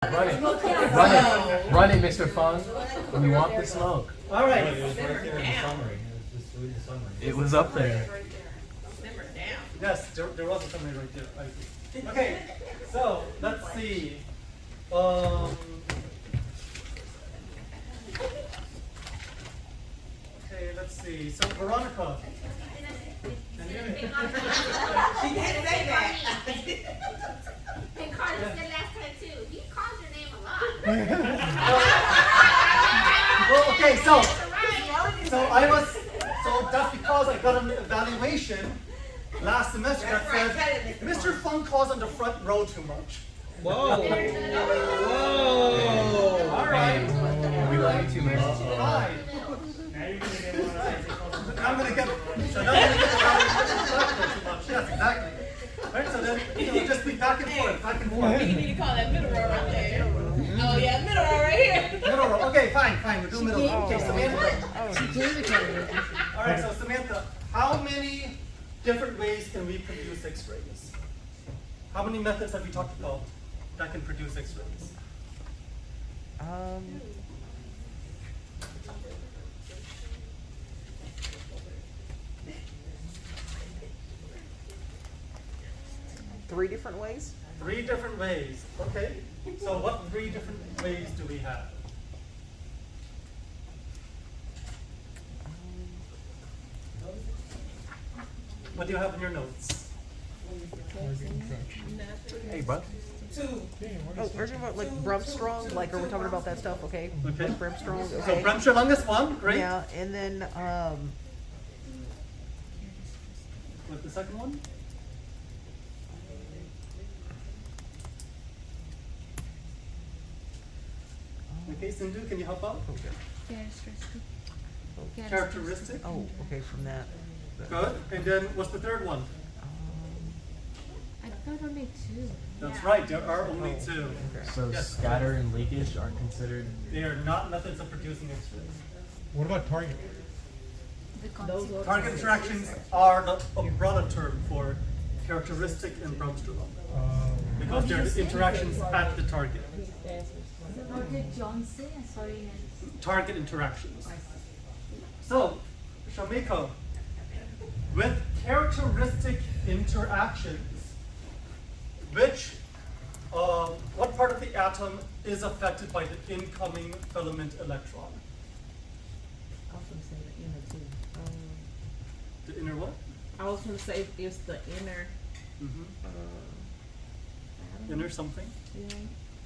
Run it. Run it. Run it, Mr. Phung. We want the smoke. All right. It was right there in the summary. It was just reading the summary. It was up there. Yes, there was a summary right there. I see. Okay, so let's see. Okay, let's see. So Veronica. Can you hear me? She did say that. And Carlos said last time too. He calls your name a lot. Well, okay, so that's because I got an evaluation last semester that said Mr. Phung calls on the front row too much. Whoa! Whoa! All right. We love you too, man. Fine. Now you're gonna get one. I'm gonna get the evaluation too much. Yes, exactly. Right, so then just be back and forth, back and forth. You need to call that middle row right there. Oh yeah, middle row right here. Middle row. Okay, fine. We'll do middle row. Okay, Samantha. All right, so Samantha, how many different ways can we produce X-rays? How many methods have we talked about that can produce X-rays? Three different ways? 3 different ways. Okay. So what 3 different ways do we have? What do you have in your notes? Hey, bro. Oh, we're talking about like Bremstrong, like are we talking about that stuff? Okay. Okay. Bremstrong, So okay. Bremsstrahlung is one. Great. Yeah, and then What's the second one? Okay, Sindhu, can you help out? Characteristic. oh, okay, from that. Good. And then what's the third one? I thought only 2. That's right. There are only 2. So Yes. scatter and leakage are considered. They are not methods of producing X-rays. What about target? Target interactions are the umbrella term for characteristic and Bremsstrahlung because they're the interactions at the target. What did John say? Sorry. Target interactions. So, Shamika, with characteristic interactions, what part of the atom is affected by the incoming filament electron? I was gonna say the inner too. The inner what? I was gonna say it's the inner, Inner something?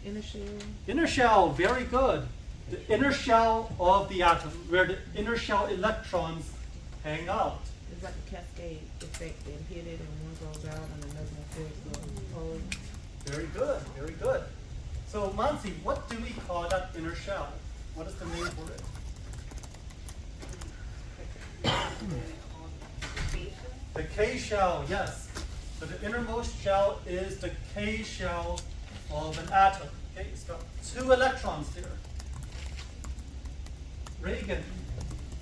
inner shell. Inner shell, very good. The inner shell of the atom, where the inner shell electrons hang out. It's like a cascade effect. They hit it and one goes out and another one fills the hole. Very good, very good. So Mansi, what do we call that inner shell? What is the name for it? The K shell, yes. So the innermost shell is the K shell of an atom. Okay, it's got 2 electrons here. Reagan,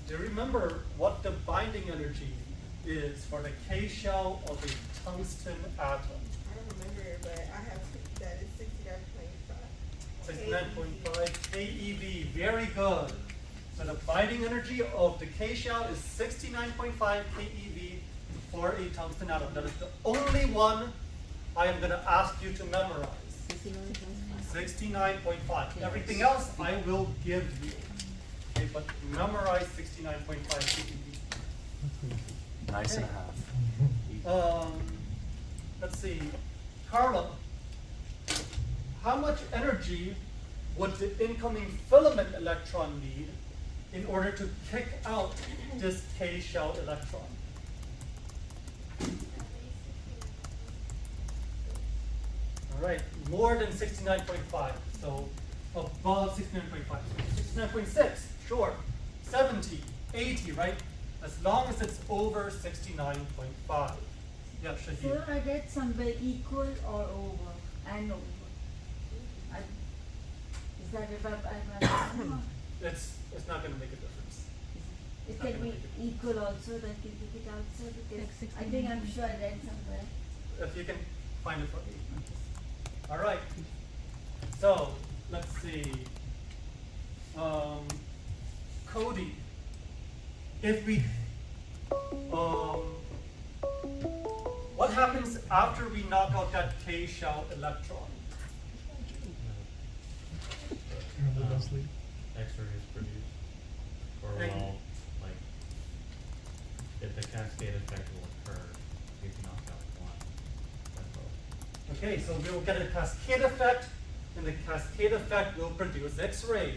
do you remember what the binding energy is for the K shell of a tungsten atom? I don't remember it, but I have that is 69.5. 69.5 keV, very good. So the binding energy of the K shell is 69.5 keV for a tungsten atom. That is the only one I am going to ask you to memorize. 69.5. Everything else I will give you. Okay, but memorize 69.5 keV. Nice and a half. Let's see. Carla, how much energy would the incoming filament electron need in order to kick out this K shell electron? All right, more than 69.5, so above 69.5. 69.6, sure. 70, 80, right? As long as it's over 69.5. Yeah, So Shahid. I get somewhere equal or over and over. Is that if I'm It's not going to make a difference. it can be equal also, then can take it outside because I think I'm sure I read somewhere. If you can find it for me. All right. So, let's see. Cody, if we, what happens after we knock out that K shell electron? X-ray is produced. Or Thank you. well, like, if the cascade effect will occur, if you knock out one. That's all. Okay, so we'll get a cascade effect, and the cascade effect will produce X-rays.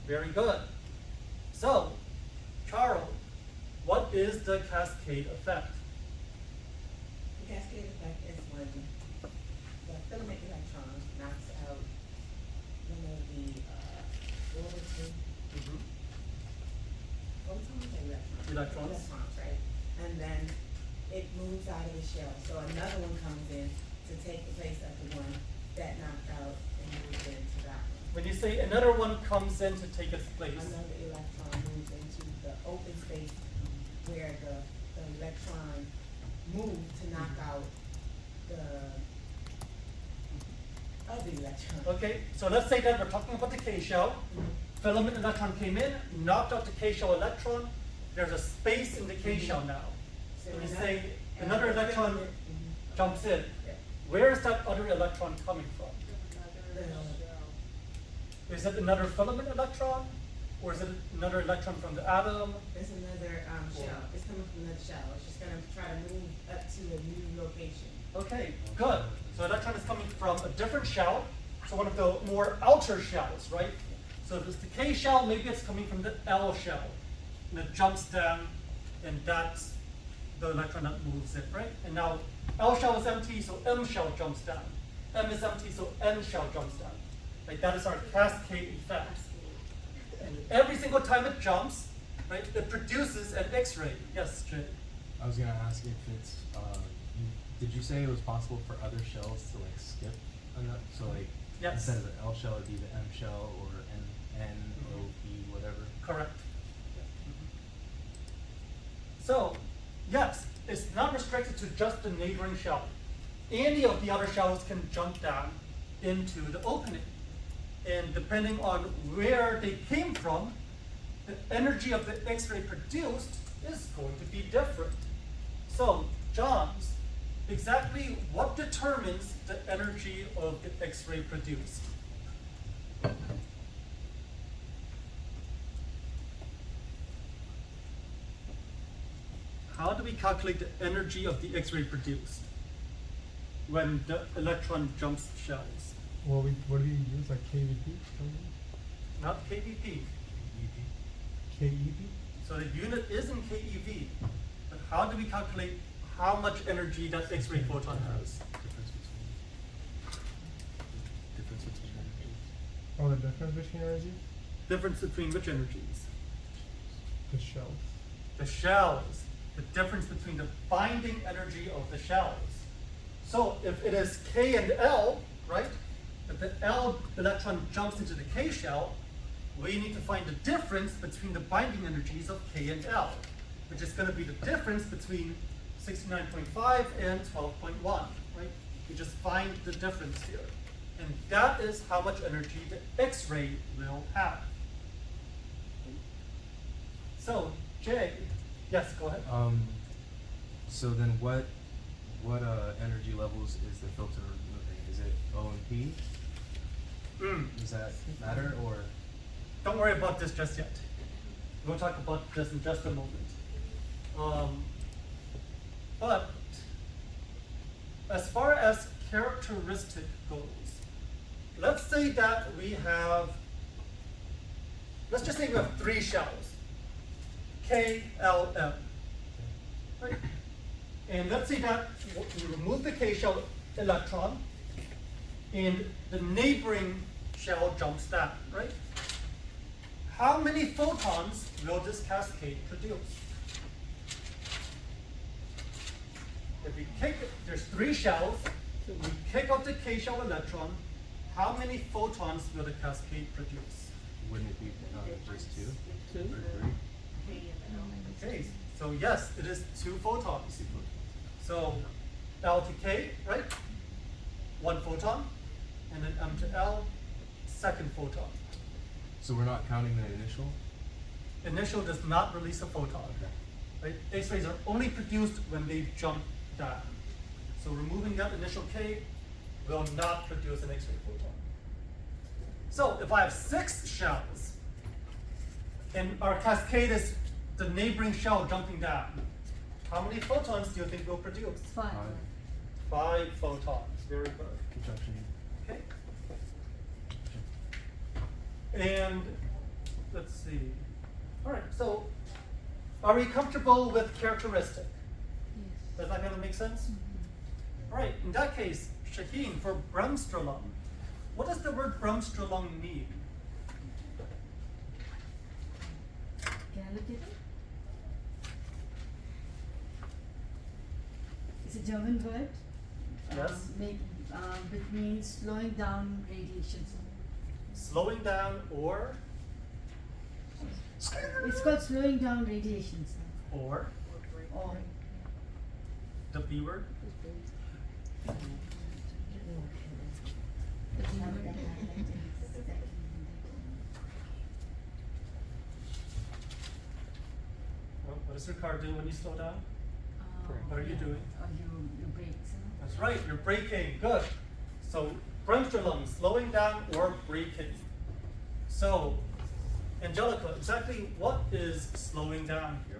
Very good. So, Charles, what is the cascade effect? The cascade effect is when the filament electron knocks out one of the Electrons. electrons, right? And then it moves out of the shell. So another one comes in to take the place of the one that knocked out and moves into that one. When you say another one comes in to take its place, Another electron moves into the open space where the electron moved to knock out the other electron. okay, so let's say that we're talking about the K shell. Filament electron came in, knocked out the K shell electron. There's a space in the K shell now. So we say another electron jumps in. Where is that other electron coming from? Is it another filament electron? Or is it another electron from the atom? It's another shell. It's coming from another shell. It's just gonna try to move up to a new location. Okay, good. So electron is coming from a different shell. So one of the more outer shells, right? So if it's the K shell, maybe it's coming from the L shell. And it jumps down, and that's the electron that moves it, right? And now L shell is empty, so M shell jumps down. M is empty, so N shell jumps down. Like that is our cascade effect. And every single time it jumps, right, it produces an X-ray. Yes, Jay? I was gonna ask if it's, did you say it was possible for other shells to like skip enough? So like, Yes. instead of the L shell, it'd be the M shell or N, O, B, whatever? Correct. So, yes, it's not restricted to just the neighboring shell. Any of the other shells can jump down into the opening. And depending on where they came from, the energy of the X-ray produced is going to be different. So, Johns, exactly what determines the energy of the X-ray produced? How do we calculate the energy of the X-ray produced when the electron jumps shells? What do we use, like KVP? Not KVP. KEP? So the unit is in KeV, but how do we calculate how much energy that X-ray photon has? Difference between energies. Oh, the difference between energies? Difference between which energies? The shells. The shells. The difference between the binding energy of the shells. So if it is K and L, right? If the L electron jumps into the K shell, we need to find the difference between the binding energies of K and L, which is going to be the difference between 69.5 and 12.1, right? We just find the difference here. And that is how much energy the X-ray will have. So, Jay, yes, go ahead. So then what energy levels is the filter removing? Is it O and P? Does that matter, or? Don't worry about this just yet. We'll talk about this in just a moment. But as far as characteristic goes, let's say that we have, let's just say we have 3 shells, K, L, M, right? And let's say that we remove the K shell electron, and the neighboring shell jumps down, right? How many photons will this cascade produce? If we kick, there's 3 shells, we kick out the K shell electron, how many photons will the cascade produce? Wouldn't it be just 2? Or 3? Okay, so yes, it is 2 photons. So L to K, right? 1 photon, and then M to L, second photon. So we're not counting the initial? Initial does not release a photon. Right? X-rays are only produced when they jump down. So removing that initial K will not produce an X-ray photon. So if I have 6 shells, and our cascade is the neighboring shell jumping down, how many photons do you think we'll produce? 5. 5 photons. Very good. Good job, Shane. Okay. And let's see. All right. So, are we comfortable with characteristic? Does that kind of make sense? All right. In that case, Shaheen, for Bremsstrahlung, what does the word Bremsstrahlung mean? Can I look at it? It's a German word. Yes. Which means slowing down radiation. Slowing down or It's called slowing down radiation. or Or the B word? What does your car do when you slow down? What are you doing? Or you brake. That's right, you're braking. Good. So, Bremsstrahlung, slowing down or braking. So, Angelica, exactly what is slowing down here?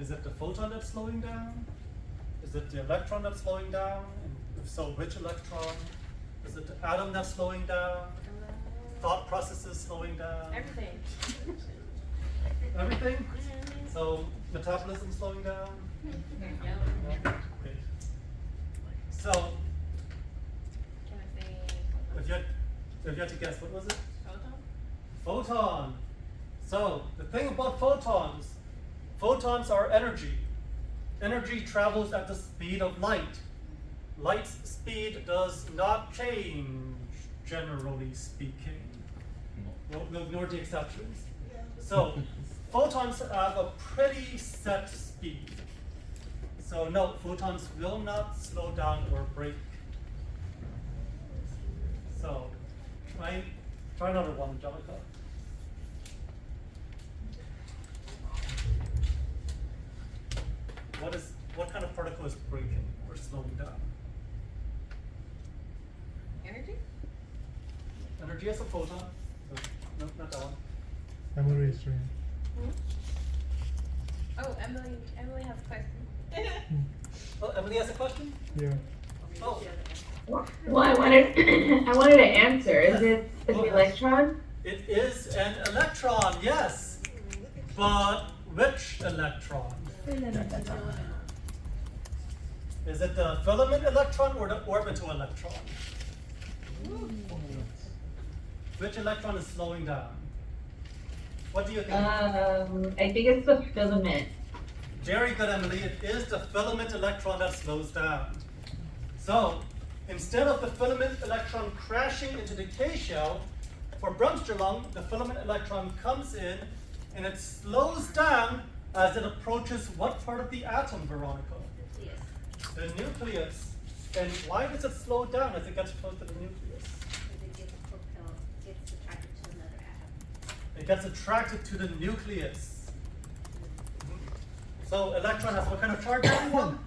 Is it the photon that's slowing down? Is it the electron that's slowing down? And if so, which electron? Is it the atom that's slowing down? Thought processes slowing down? Everything. Everything? So, metabolism slowing down? Okay. So, Can I say if you had to guess, what was it? photon? Photon. So, the thing about photons are energy. Energy travels at the speed of light. Light's speed does not change, generally speaking. We'll ignore the exceptions. So, photons have a pretty set speed. So no, photons will not slow down or break. So, try another one, Angelica. What kind of particle is breaking or slowing down? Energy? Energy as a photon. No, not that one. Gamma ray stream. Oh, Emily has a question. Oh, Emily has a question? Yeah. Oh, Well, I wanted to answer. Is it an electron? it is an electron, yes. But which electron? Is it the filament electron or the orbital electron? Which electron is slowing down? What do you think? I think it's the filament. Very good, Emily. It is the filament electron that slows down. So, instead of the filament electron crashing into the K shell, for Bremsstrahlung, the filament electron comes in and it slows down as it approaches what part of the atom, Veronica? The nucleus. And why does it slow down as it gets close to the nucleus? Gets attracted to another atom. It gets attracted to the nucleus. So electron has what kind of charge, everyone?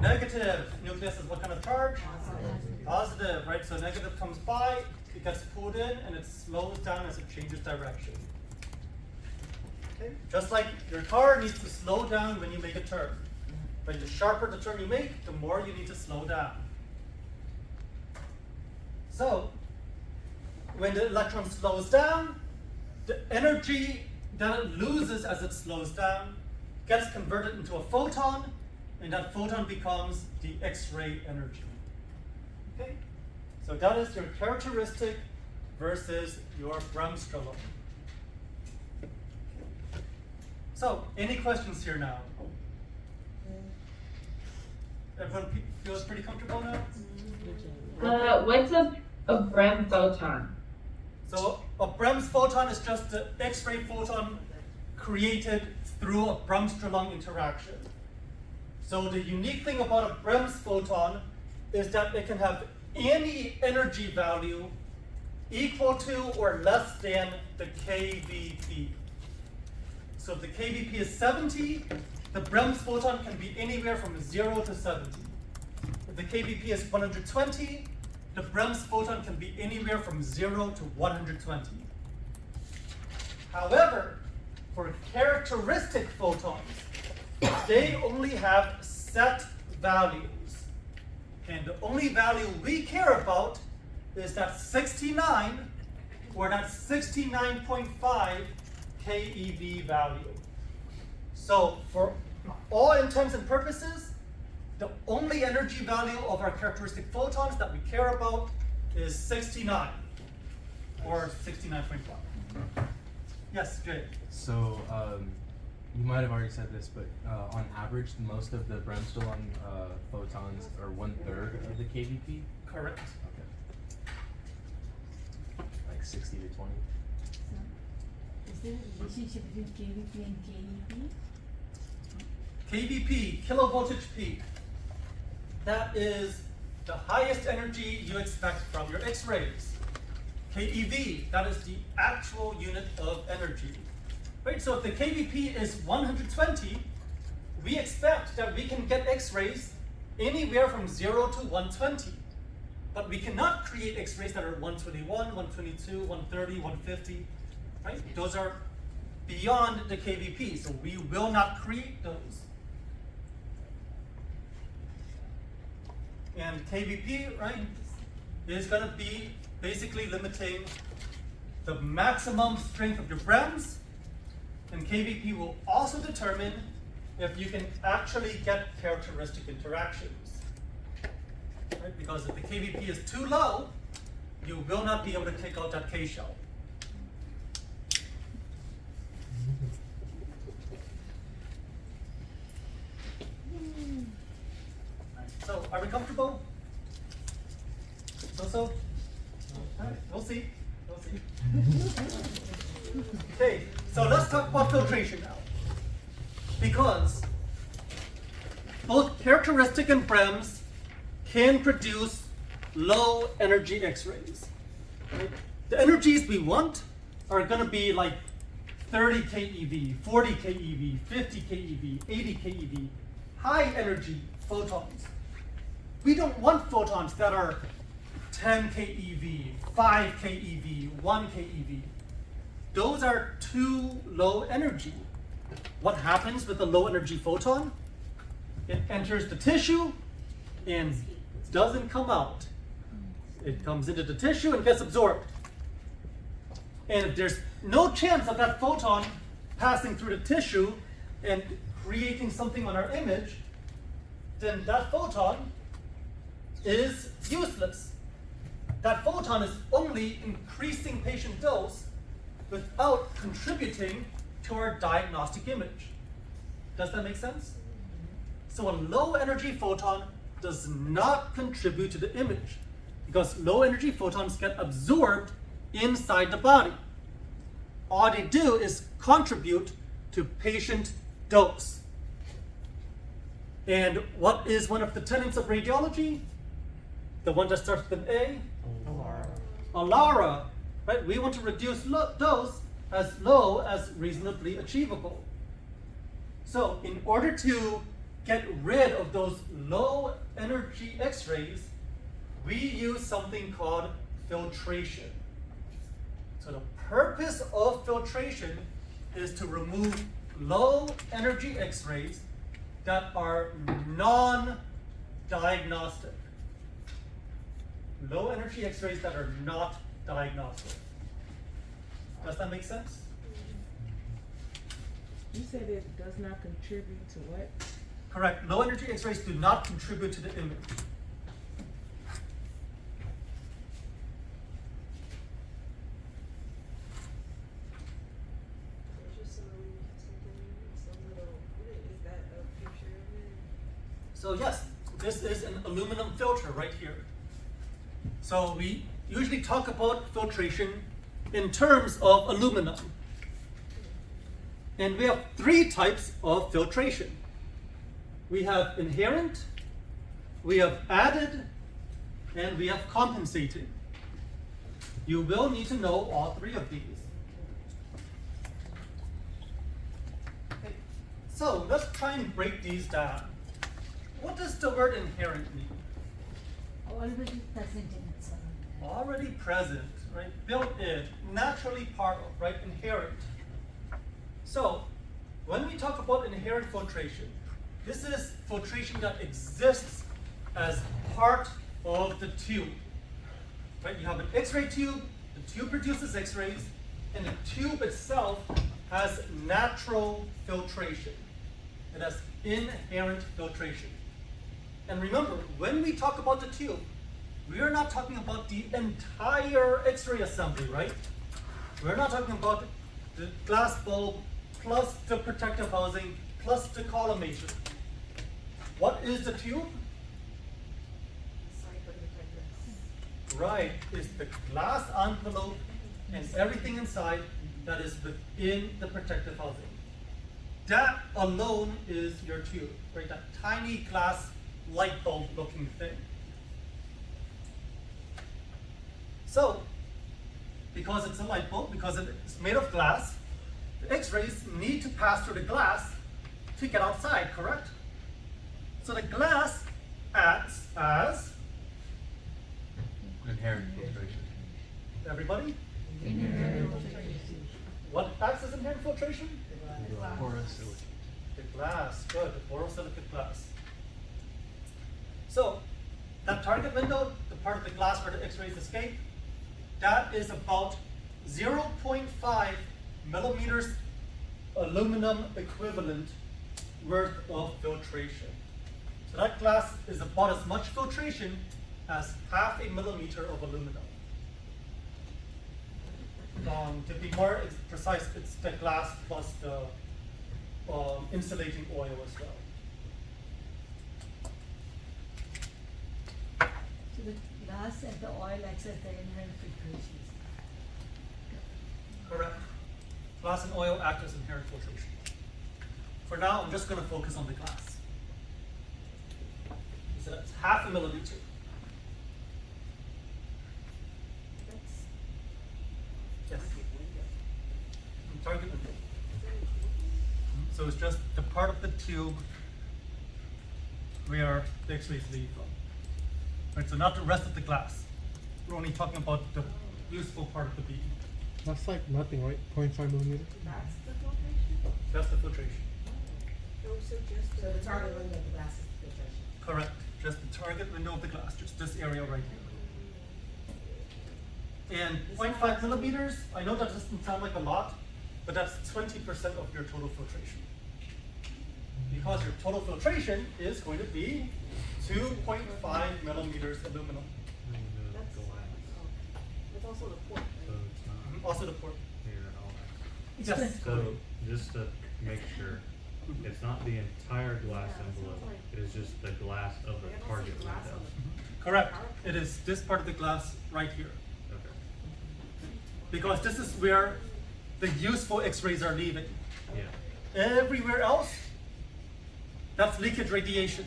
Negative. Nucleus has what kind of charge? Positive, right? So negative comes by, it gets pulled in, and it slows down as it changes direction. Okay? Just like your car needs to slow down when you make a turn. But the sharper the turn you make, the more you need to slow down. So, when the electron slows down, the energy that it loses as it slows down gets converted into a photon, and that photon becomes the X-ray energy. Okay? So that is your characteristic versus your Bremsstrahlung. So, any questions here now? Everyone feels pretty comfortable now? What's a Brem photon? So a Brem's photon is just the X-ray photon created through a Bremsstrahlung interaction. So the unique thing about a Brem's photon is that it can have any energy value equal to or less than the kVp. So if the kVp is 70, the Bremse photon can be anywhere from 0 to 70. If the kVp is 120, the Bremse photon can be anywhere from 0 to 120. However, for characteristic photons, they only have set values. And the only value we care about is that 69 or that 69.5 keV value. So for all intents and purposes, the only energy value of our characteristic photons that we care about is 69 or 69.5. Yes, Jay. So you might have already said this, but on average, most of the Bremsstrahlung photons are 1/3 of the kVp. Correct. Okay. Like 60 to 20. So, is there a relationship between KVP and KEP? kVp, kilovoltage peak, that is the highest energy you expect from your X-rays. keV, that is the actual unit of energy. Right, so if the kVp is 120, we expect that we can get X-rays anywhere from 0 to 120. But we cannot create X-rays that are 121, 122, 130, 150. Right? Those are beyond the kVp, so we will not create those. And kVp, right, is going to be basically limiting the maximum strength of your Bremse, and kVp will also determine if you can actually get characteristic interactions. Right? Because if the kVp is too low, you will not be able to take out that K-shell. So, are we comfortable? So? All right, we'll see. We'll see. Okay, so let's talk about filtration now. Because both characteristic and Bremse can produce low energy X-rays. Right? The energies we want are going to be like 30 keV, 40 keV, 50 keV, 80 keV, high energy photons. We don't want photons that are 10 keV, 5 keV, 1 keV. Those are too low energy. What happens with a low energy photon? It enters the tissue and doesn't come out. It comes into the tissue and gets absorbed. And if there's no chance of that photon passing through the tissue and creating something on our image, then that photon is useless. That photon is only increasing patient dose without contributing to our diagnostic image. Does that make sense? So a low energy photon does not contribute to the image because low energy photons get absorbed inside the body. All they do is contribute to patient dose. And what is one of the tenets of radiology? The one that starts with an A? ALARA. Right? We want to reduce dose as low as reasonably achievable. So in order to get rid of those low energy X-rays, we use something called filtration. So the purpose of filtration is to remove low energy X-rays that are non-diagnostic. Low energy X-rays that are not diagnostic. Does that make sense? You said it does not contribute to what? Correct. Low energy X-rays do not contribute to the image. So yes, this is an aluminum filter right here. So we usually talk about filtration in terms of aluminum. And we have three types of filtration. We have inherent, we have added, and we have compensating. You will need to know all three of these. Okay. So let's try and break these down. What does the word inherent mean? Already present in itself. Already present, right? Built in, naturally part of, right? Inherent. So when we talk about inherent filtration, this is filtration that exists as part of the tube. Right? You have an X-ray tube, the tube produces X-rays, and the tube itself has natural filtration. It has inherent filtration. And remember, when we talk about the tube, we are not talking about the entire X-ray assembly, right? We're not talking about the glass bulb plus the protective housing plus the collimator. What is the tube? Right, is the glass envelope and everything inside that is within the protective housing. That alone is your tube, right? That tiny glass light bulb looking thing. So, because it's a light bulb, because it's made of glass, the X-rays need to pass through the glass to get outside, correct? So the glass acts as, Inherent filtration. everybody? What acts as inherent filtration? Porous. The glass, good, the borosilicate glass. So, that target window, the part of the glass where the X-rays escape, that is about 0.5 millimeters aluminum equivalent worth of filtration. So that glass is about as much filtration as 0.5 millimeter of aluminum. To be more precise, it's the glass plus the insulating oil as well. So the glass and the oil acts as the inherent filtration. Correct. Glass and oil act as inherent filtration. For now, I'm just going to focus on the glass. So that's 0.5 millimeter. Yes. Target window. So it's just the part of the tube where the X-rays leave from. Right, so not the rest of the glass. We're only talking about the useful part of the beam. That's like nothing, right? 0.5 millimeter. That's the filtration? That's the filtration. So the target window of the glass is the filtration. Correct. Just the target window of the glass, just this area right here. And 0.5 millimeters, I know that doesn't sound like a lot, but that's 20% of your total filtration. Because your total filtration is going to be 2.5 millimeters aluminum. It's also the port. So it's not Also the port. here at all. Yes. So just to make sure, it's not the entire glass envelope, it is just the glass of the target window. Correct. It is this part of the glass right here. Okay. Because this is where the useful X-rays are leaving. Yeah. Everywhere else, that's leakage radiation.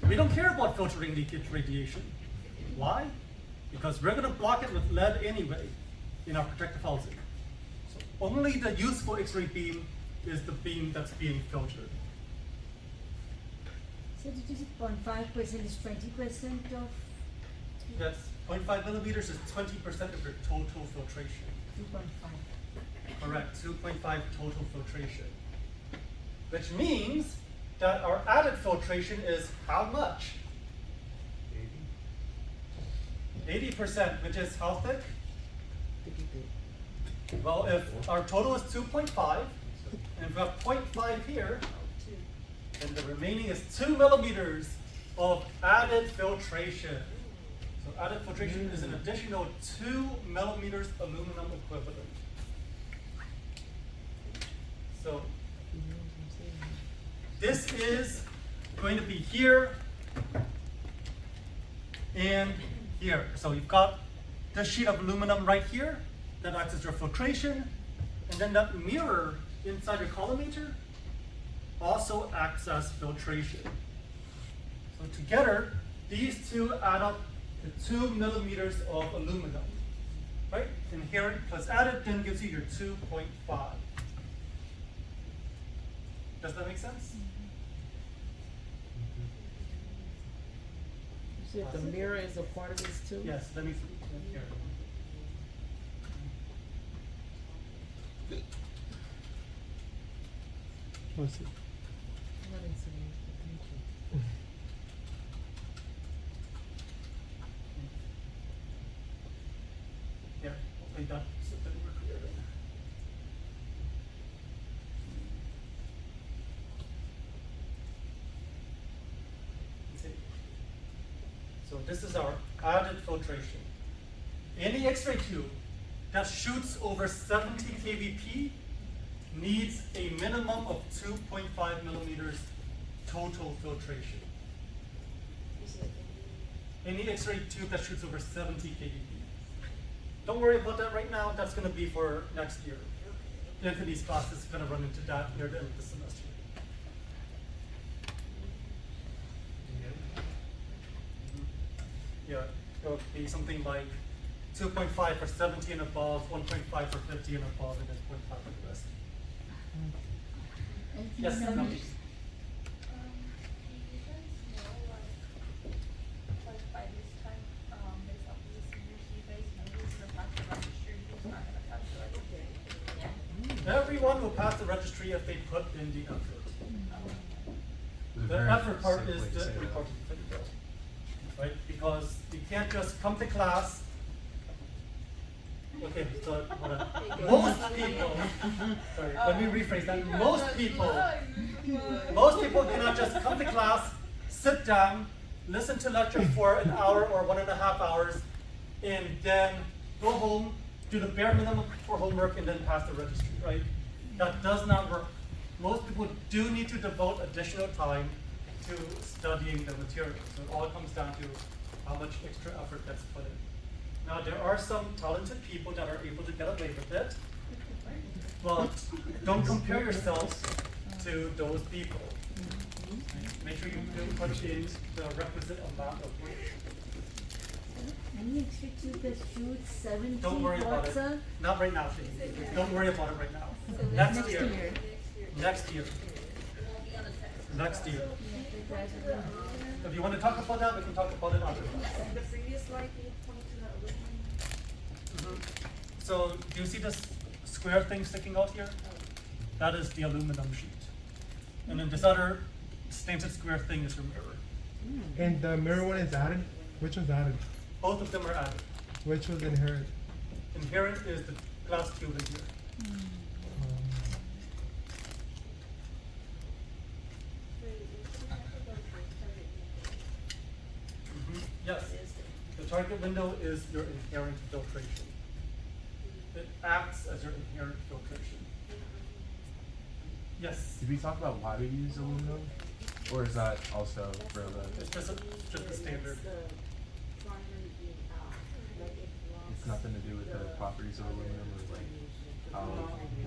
We don't care about filtering leakage radiation. Why? Because we're going to block it with lead anyway in our protective housing. So only the useful X-ray beam is the beam that's being filtered. So did you say 0.5% is 20% of Yes, 0.5 millimeters is 20% of your total filtration. 2.5? Correct, 2.5 total filtration. Which means that our added filtration is how much? 80%, which is how thick? Well, if our total is 2.5, and we have 0.5 here, then the remaining is 2 millimeters of added filtration. So added filtration is an additional 2 millimeters aluminum equivalent. So this is going to be here and here. So you've got this sheet of aluminum right here that acts as your filtration, and then that mirror inside your collimator also acts as filtration. So together, these two add up the 2 millimeters of aluminum, right? Inherent plus added then gives you your 2.5. Does that make sense? You said the mirror is a part of this too? Yes, let me here. Let's see. I didn't see it. Thank you. Here, hopefully that so that we're clear then. See? So this is our added filtration. Any X-ray tube that shoots over 70 kVp needs a minimum of 2.5 millimeters total filtration. Any X-ray tube that shoots over 70 kVp. Don't worry about that right now. That's going to be for next year. Anthony's class is going to run into that near the end of the semester. Yeah, it'll be something like 2.5 for 70 and above, 1.5 for 50 and above, and then 0.5 for the rest. Yes, no. Do you guys know, like by this time, based off of the seniors, you guys know who's gonna pass the registry, who's not gonna pass the registry? Yeah. Everyone will pass the registry if they put in the effort. It was a The very effort part simple is way to the say that. important thing, right? Because you can't just come to class. Okay, so hold on. Most people, sorry, let me rephrase that. Most people cannot just come to class, sit down, listen to lecture for an hour or 1.5 hours, and then go home, do the bare minimum for homework, and then pass the registry, right? That does not work. Most people do need to devote additional time to studying the material. So it all comes down to how much extra effort that's put in. Now, there are some talented people that are able to get away with it, but don't compare yourselves to those people. Make sure you do put in the requisite amount of work. Any extra tube that shoots 70 Don't worry about it. watts? Not right now, Shane. Don't worry about it right now. Next year. Next year. Next year. If you want to talk about that, we can talk about it after class. The previous slide, you pointed to the aluminum. So, do you see this square thing sticking out here? That is the aluminum sheet. And then this other slanted square thing is your mirror. And the mirror one is added? Which one's added? Both of them are added. Which one's inherent? Inherent is the glass tube in here. Yes, the target window is your inherent filtration. It acts as your inherent filtration. Yes, Did we talk about why we use aluminum? Or is that also for it's the, just the standard. it's nothing to do with the properties of aluminum or like how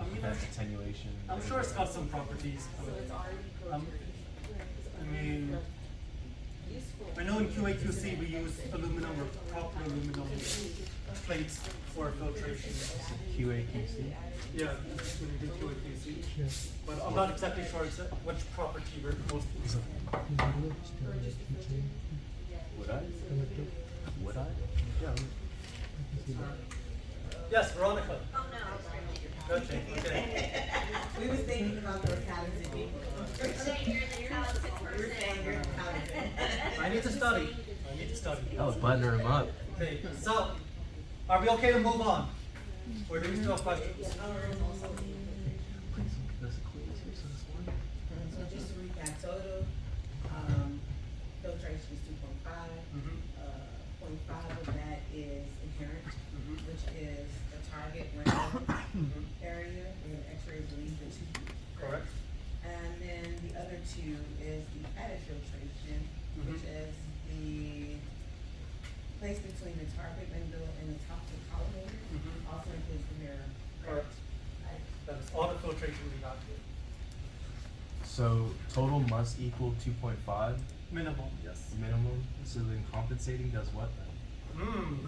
it prevents attenuation? I'm sure it's got some properties. I mean, I know in QA/QC we use aluminum or proper aluminum plates for filtration. QA/QC? Yeah, when you do QA/QC. Yes. But I'm not exactly sure which property we're most using. Would I? Would I? Yeah. Yes, Veronica. Oh, no. Good thing, okay. We was thinking about those talented people. You're the talented We were saying you're person. talented. I need to study. I need to study. Oh, button him up. Okay, so, are we okay to move on? Or do we still have questions? So just to recap, total, filtration is 2.5. Mhm. 0.5 of that is inherent, Mhm. which is the target window Mhm. area where the X-ray is released into. Correct. And then the other two is the added filtration, which Mhm. is the place between the target window and the top of the column holder. Mhm. Also includes the mirror. Correct. That is all the filtration we have here. So total must equal 2.5 Minimum, yes. minimum. So then compensating does what then?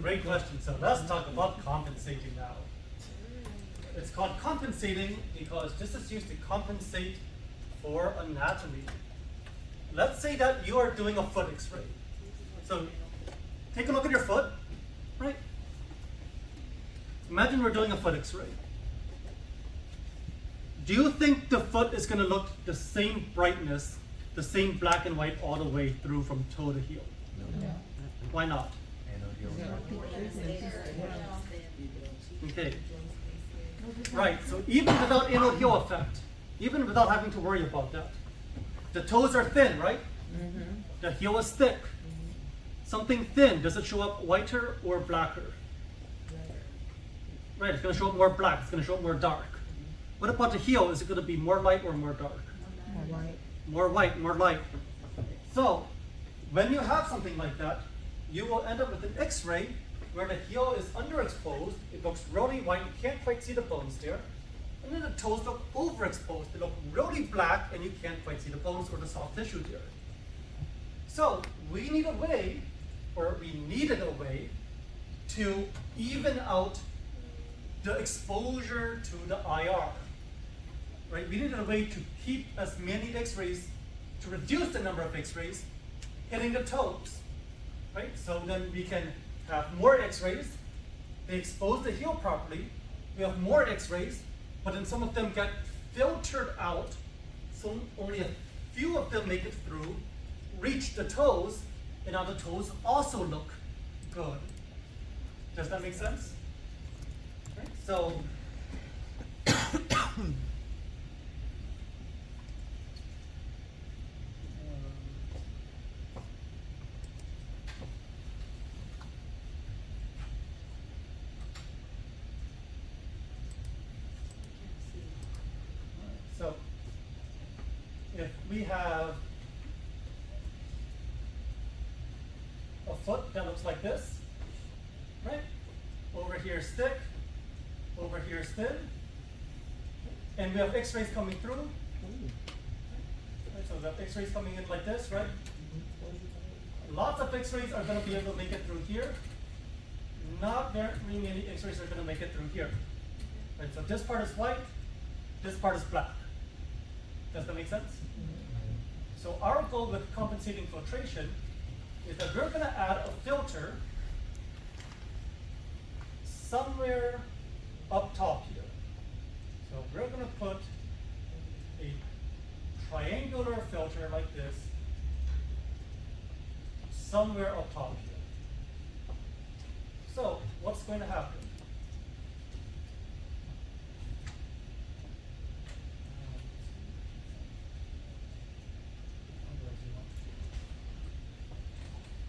Great question. So let's talk about compensating now. It's called compensating because this is used to compensate for anatomy. Let's say that you are doing a foot x-ray. So take a look at your foot, right? Imagine we're doing a foot x-ray. Do you think the foot is going to look the same brightness, the same black and white all the way through from toe to heel? No. Why not? Okay. Right, so even without anal heel effect, even without having to worry about that, the toes are thin, right? The heel is thick. Something thin, does it show up whiter or blacker? Right, it's going to show up more black, it's going to show up more dark. What about the heel? Is it going to be more light or more dark? More white, more light. So, when you have something like that, you will end up with an x-ray where the heel is underexposed, it looks really white, you can't quite see the bones there. And then the toes look overexposed, they look really black and you can't quite see the bones or the soft tissue there. So we need a way, or we needed a way, to even out the exposure to the IR. Right? We needed a way to keep as many x-rays, to reduce the number of x-rays hitting the toes. Right? So then we can have more x-rays, they expose the heel properly, we have more x-rays, but then some of them get filtered out, so only a few of them make it through, reach the toes, and now the toes also look good. Does that make sense? Right? So, so if we have a foot that looks like this, right? Over here is thick, over here is thin, and we have x-rays coming through. Right, so we have x-rays coming in like this, right? Lots of x-rays are going to be able to make it through here. Not very many x-rays are going to make it through here. Right, so this part is white, this part is black. Does that make sense? So our goal with compensating filtration is that we're going to add a filter somewhere up top here. So we're going to put a triangular filter like this somewhere up top here. So what's going to happen?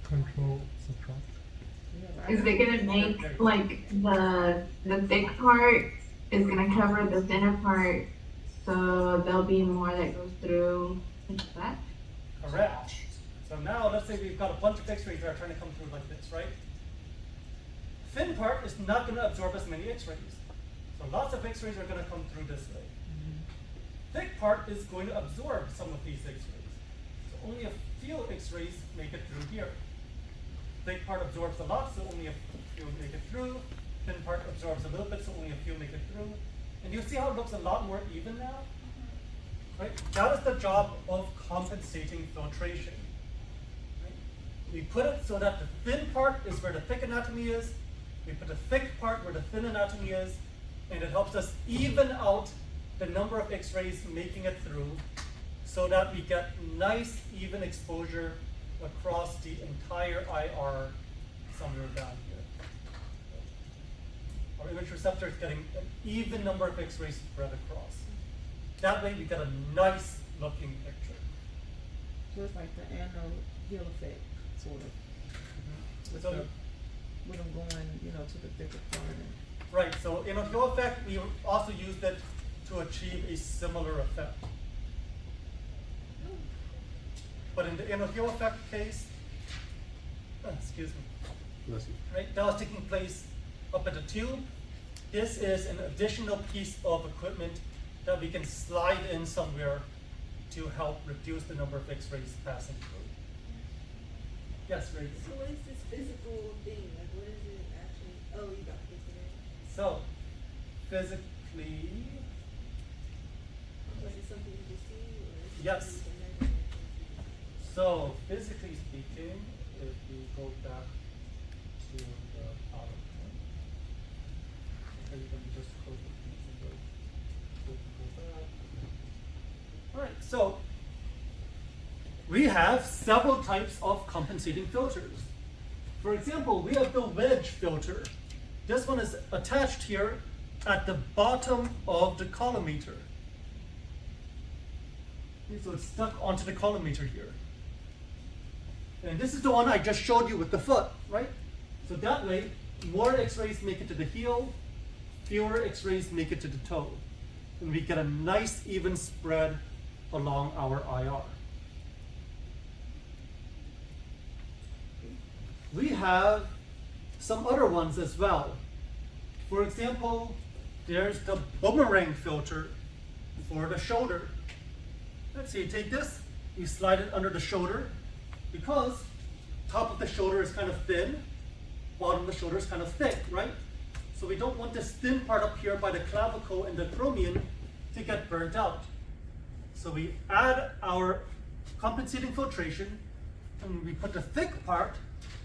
Control, subtract. Is it gonna make like the thick part is gonna cover the thinner part, so there'll be more that goes through into that? Correct. So now let's say we've got a bunch of x-rays that are trying to come through like this, right? Thin part is not going to absorb as many x-rays. So lots of x-rays are going to come through this way. Thick part is going to absorb some of these x-rays. So only a few x-rays make it through here. Thick part absorbs a lot, so only a few make it through. Thin part absorbs a little bit, so only a few make it through. And you see how it looks a lot more even now? Right? That is the job of compensating filtration. Right? We put it so that the thin part is where the thick anatomy is. We put the thick part where the thin anatomy is, and it helps us even out the number of x-rays making it through so that we get nice even exposure across the entire IR somewhere down here. Our image receptor is getting an even number of x-rays spread across. That way we get a nice looking picture. So it's like the anal heel effect, sort of. With, So- with them going, you know, to the thicker part. Right, so in a flow effect, we also used it to achieve a similar effect. But in the inner effect case, excuse me, Bless you. right, that was taking place up at the tube. This is an additional piece of equipment that we can slide in somewhere to help reduce the number of x-rays passing through. Yes, Reagan. So what is this physical thing? Like what is it actually? Oh, you got this today. So, physically, Is it something you just see or is it Yes. something you can measure? so physically speaking, if we go back to the PowerPoint, okay, let me just close the piece and go back. Alright, so we have several types of compensating filters. For example, we have the wedge filter. This one is attached here at the bottom of the collimator. Okay, so it's stuck onto the collimator here. And this is the one I just showed you with the foot, right? So that way, more x-rays make it to the heel, fewer x-rays make it to the toe. And we get a nice even spread along our IR. We have some other ones as well. For example, there's the boomerang filter for the shoulder. Let's see, you take this, you slide it under the shoulder, because top of the shoulder is kind of thin, bottom of the shoulder is kind of thick, right? So we don't want this thin part up here by the clavicle and the acromion to get burnt out. So we add our compensating filtration, and we put the thick part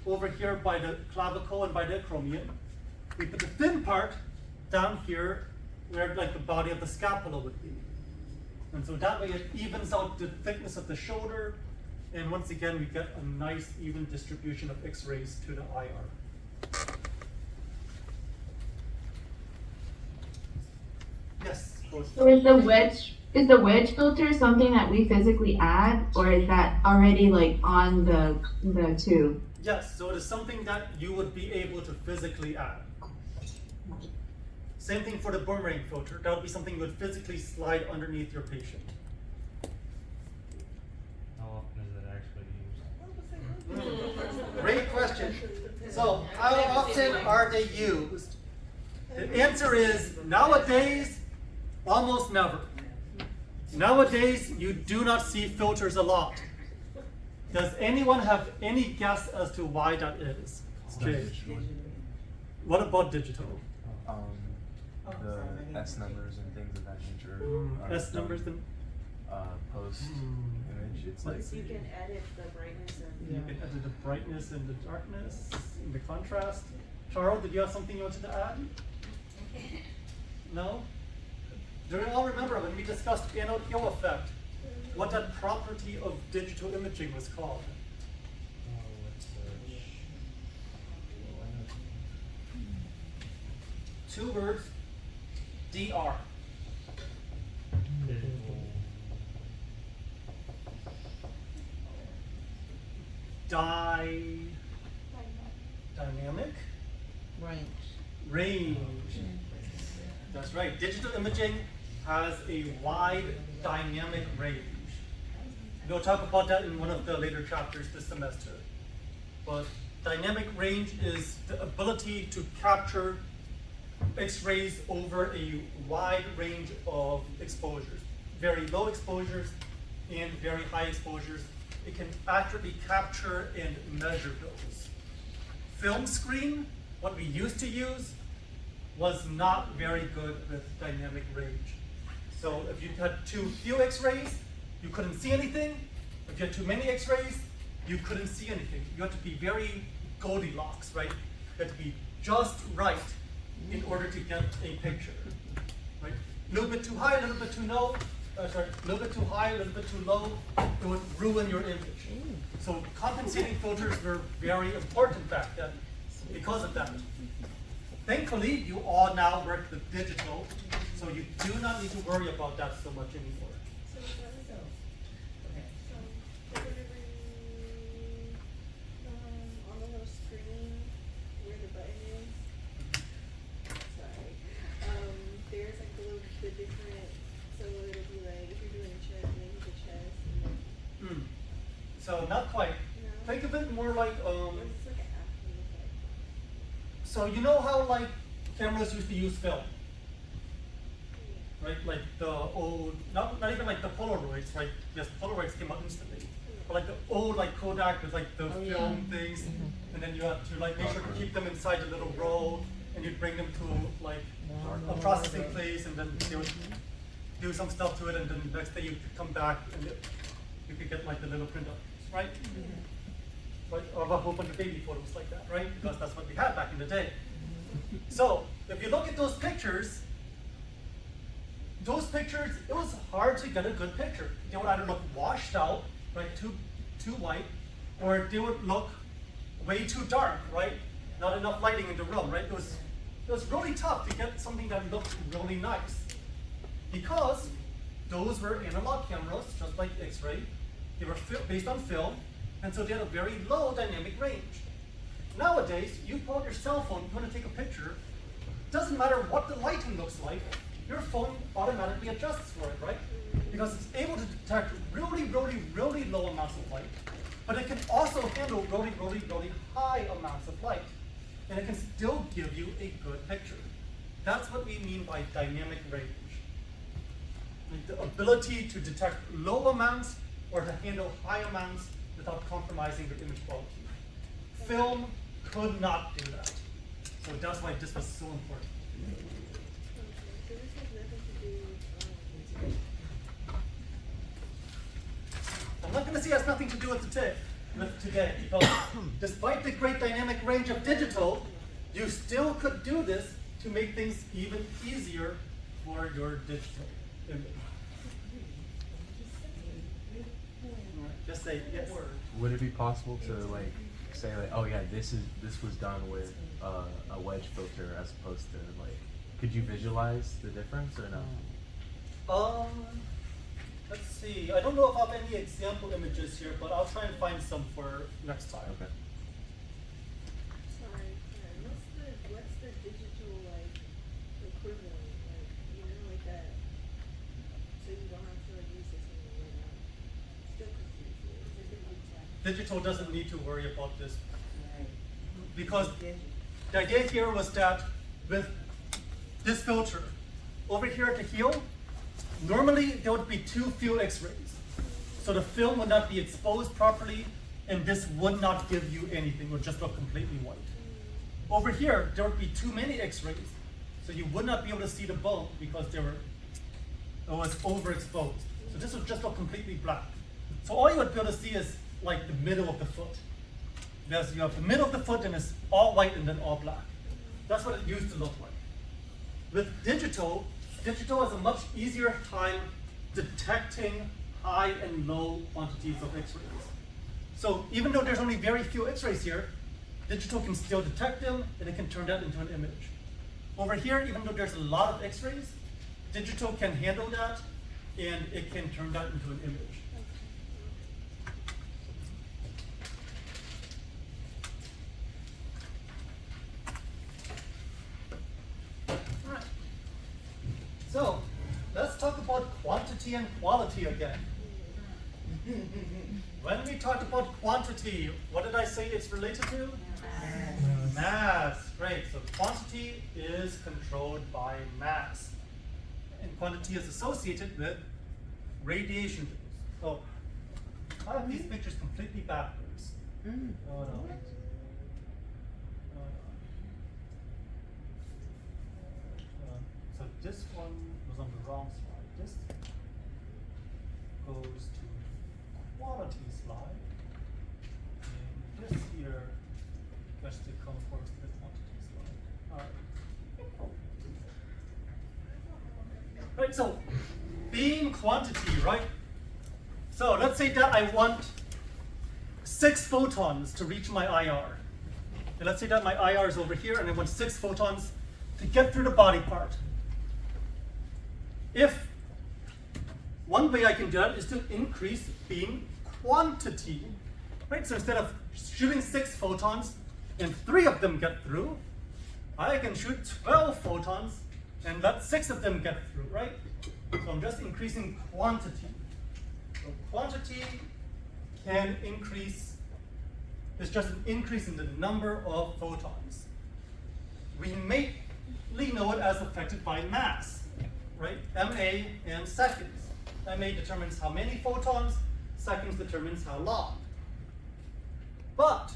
over here by the clavicle and by the acromion. We put the thin part down here where like the body of the scapula would be. And so that way it evens out the thickness of the shoulder, and once again we get a nice even distribution of x-rays to the IR. Yes? So is the wedge filter something that we physically add, or is that already like on the tube? Yes, so it is something that you would be able to physically add. Same thing for the boomerang filter. That would be something you would physically slide underneath your patient. How often is it actually used? Great question. So, how often are they used? The answer is nowadays, almost never. Nowadays, you do not see filters a lot. Does anyone have any guess as to why that is? Jay. What about digital? The S numbers and things of that nature. are S numbers done, and post image. It's like You can edit the brightness and you can edit the brightness and the darkness, and the contrast. Charles, did you have something you wanted to add? No? Do you all remember when we discussed anode hill effect, what that property of digital imaging was called? Two words, DR. Dynamic range. That's right. Digital imaging has a wide dynamic range. We'll talk about that in one of the later chapters this semester. But dynamic range is the ability to capture X-rays over a wide range of exposures. Very low exposures and very high exposures. It can accurately capture and measure those. Film screen, what we used to use, was not very good with dynamic range. So if you had too few X-rays, you couldn't see anything. If you had too many X-rays, you couldn't see anything. You had to be very Goldilocks, right? You had to be just right in order to get a picture, right? A little bit too high, a little bit too low. A little bit too high, a little bit too low. It would ruin your image. So compensating filters were very important back then because of that. Thankfully, you all now work with digital, so you do not need to worry about that so much anymore. so whenever on the little screen where the button is, sorry, there's like the different, so it'll be like if you're doing a chest, maybe the chest, and then, So not quite. no, Think of it more like or is this like an after effect? so you know how like cameras used to use film, right? Like the old, not even like the Polaroids, right? Yes, Polaroids came out instantly. or like the old like Kodak with like the film things, and then you have to like make sure to keep them inside the little roll, and you'd bring them to like a processing place, and then they would do some stuff to it, and then the next day you could come back and you could get like the little printouts, right? Right, of a whole bunch of baby photos like that, right? Because that's what we had back in the day. So if you look at those pictures, it was hard to get a good picture. They would either look washed out, right, too white, or they would look way too dark, right? Not enough lighting in the room, right? It was really tough to get something that looked really nice, because those were analog cameras, just like X-ray. They were based on film, and so they had a very low dynamic range. Nowadays, you pull out your cell phone, you want to take a picture, doesn't matter what the lighting looks like, your phone automatically adjusts for it, right? Because it's able to detect really, really, really low amounts of light, but it can also handle really, really, really high amounts of light, and it can still give you a good picture. That's what we mean by dynamic range. The ability to detect low amounts or to handle high amounts without compromising the image quality. Film could not do that. So that's why this was so important. So this has nothing to do with I'm not going to say it has nothing to do with today, because despite the great dynamic range of digital, you still could do this to make things even easier for your digital image. Just say yes. Would it be possible to like say like, oh yeah, this was done with a wedge filter as opposed to like, could you visualize the difference or no? Let's see. I don't know if I have any example images here, but I'll try and find some for next time. Okay. sorry. What's the digital like equivalent? Like like that. So you don't have to like use this anymore. Still confused. Digital doesn't need to worry about this, because the idea here was that with this filter over here at the heel, normally there would be too few X-rays, so the film would not be exposed properly, and this would not give you anything. It would just look completely white. Over here, there would be too many X-rays, so you would not be able to see the bone because it was overexposed. So this would just look completely black. So all you would be able to see is like the middle of the foot. Because you have the middle of the foot and it's all white and then all black. That's what it used to look like. With digital has a much easier time detecting high and low quantities of X-rays. So even though there's only very few X-rays here, digital can still detect them and it can turn that into an image. Over here, even though there's a lot of X-rays, digital can handle that and it can turn that into an image. Alright. So let's talk about quantity and quality again. When we talked about quantity, what did I say it's related to? Mass. Great. So quantity is controlled by mass. And quantity is associated with radiation dose. So I have these pictures completely backwards. Oh no. So this one was on the wrong slide. This goes to quality slide. And this here gets to come first to the quantity slide. Alright. Right, so beam quantity, right? So let's say that I want 6 photons to reach my IR. And let's say that my IR is over here and I want 6 photons to get through the body part. If one way I can do that is to increase beam quantity, right? So instead of shooting 6 photons and 3 of them get through, I can shoot 12 photons and let 6 of them get through, right? So I'm just increasing quantity. So quantity can increase, it's just an increase in the number of photons. We mainly know it as affected by mass, right? MA and seconds. MA determines how many photons, seconds determines how long. But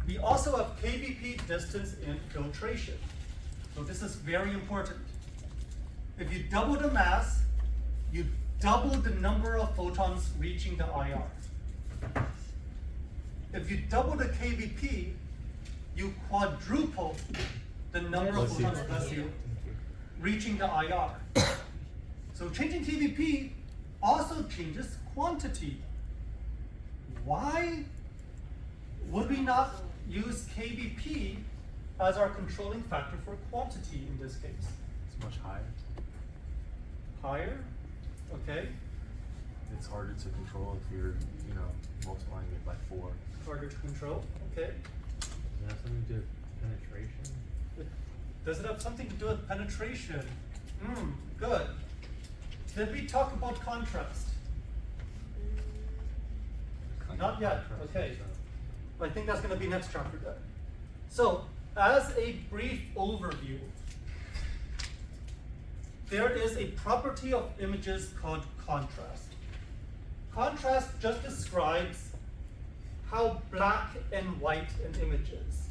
we also have kVp distance in filtration. So this is very important. If you double the mass, you double the number of photons reaching the IR. If you double the kVp, you quadruple the number of photons, bless you, reaching the IR. So changing kVp also changes quantity. Why would we not use kVp as our controlling factor for quantity in this case? It's much higher. Higher? Okay. It's harder to control if you're, multiplying it by 4. Harder to control. Okay. Does it have something to do with penetration? Does it have something to do with penetration? Good. Did we talk about contrast? Not yet. Okay. I think that's going to be next chapter then. So, as a brief overview, there is a property of images called contrast. Contrast just describes how black and white an image is.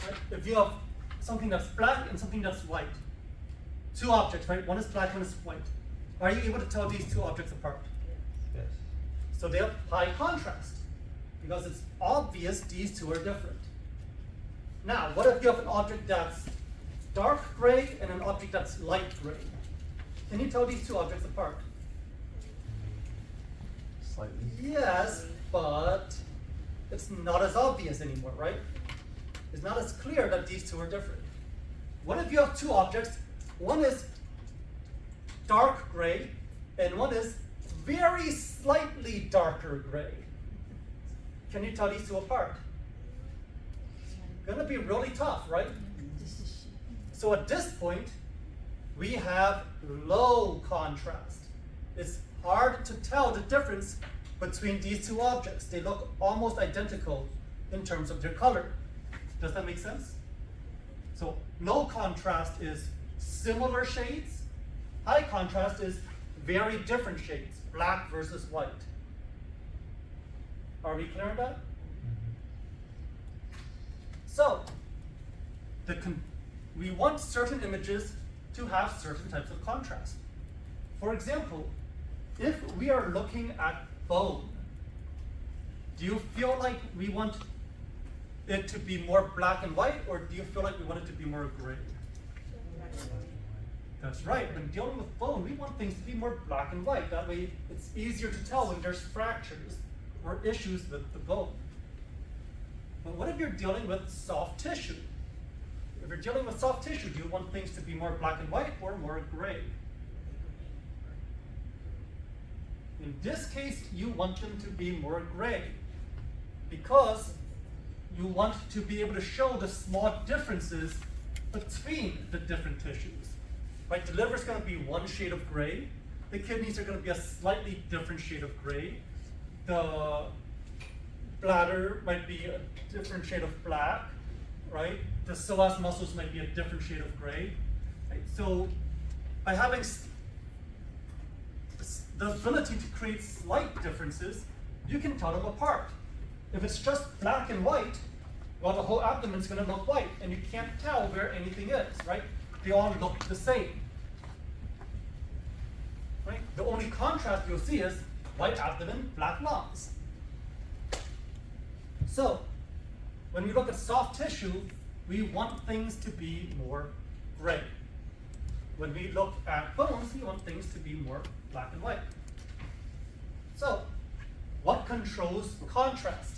Right? If you have something that's black and something that's white, two objects, right? One is black, one is white. Are you able to tell these two objects apart? Yes. So they have high contrast because it's obvious these two are different. Now, what if you have an object that's dark gray and an object that's light gray? Can you tell these two objects apart? Slightly. Yes, but it's not as obvious anymore, right? It's not as clear that these two are different. What if you have two objects? One is dark gray and one is very slightly darker gray. Can you tell these two apart? Gonna be really tough, right? So at this point, we have low contrast. It's hard to tell the difference between these two objects. They look almost identical in terms of their color. Does that make sense? So low contrast is similar shades. High contrast is very different shades, black versus white. Are we clear on that? So, we want certain images to have certain types of contrast. For example, if we are looking at bone, do you feel like we want it to be more black and white, or do you feel like we want it to be more gray? That's right. When dealing with bone, we want things to be more black and white. That way, it's easier to tell when there's fractures or issues with the bone. But what if you're dealing with soft tissue? If you're dealing with soft tissue, do you want things to be more black and white or more gray? In this case, you want them to be more gray because you want to be able to show the small differences between the different tissues. Right, the liver is going to be one shade of gray. The kidneys are going to be a slightly different shade of gray. The bladder might be a different shade of black, right? The psoas muscles might be a different shade of gray. Right? So by having the ability to create slight differences, you can tell them apart. If it's just black and white, well, the whole abdomen is going to look white, and you can't tell where anything is, right? They all look the same. Right? The only contrast you'll see is white abdomen, black lungs. So, when we look at soft tissue, we want things to be more gray. When we look at bones, we want things to be more black and white. So, what controls contrast?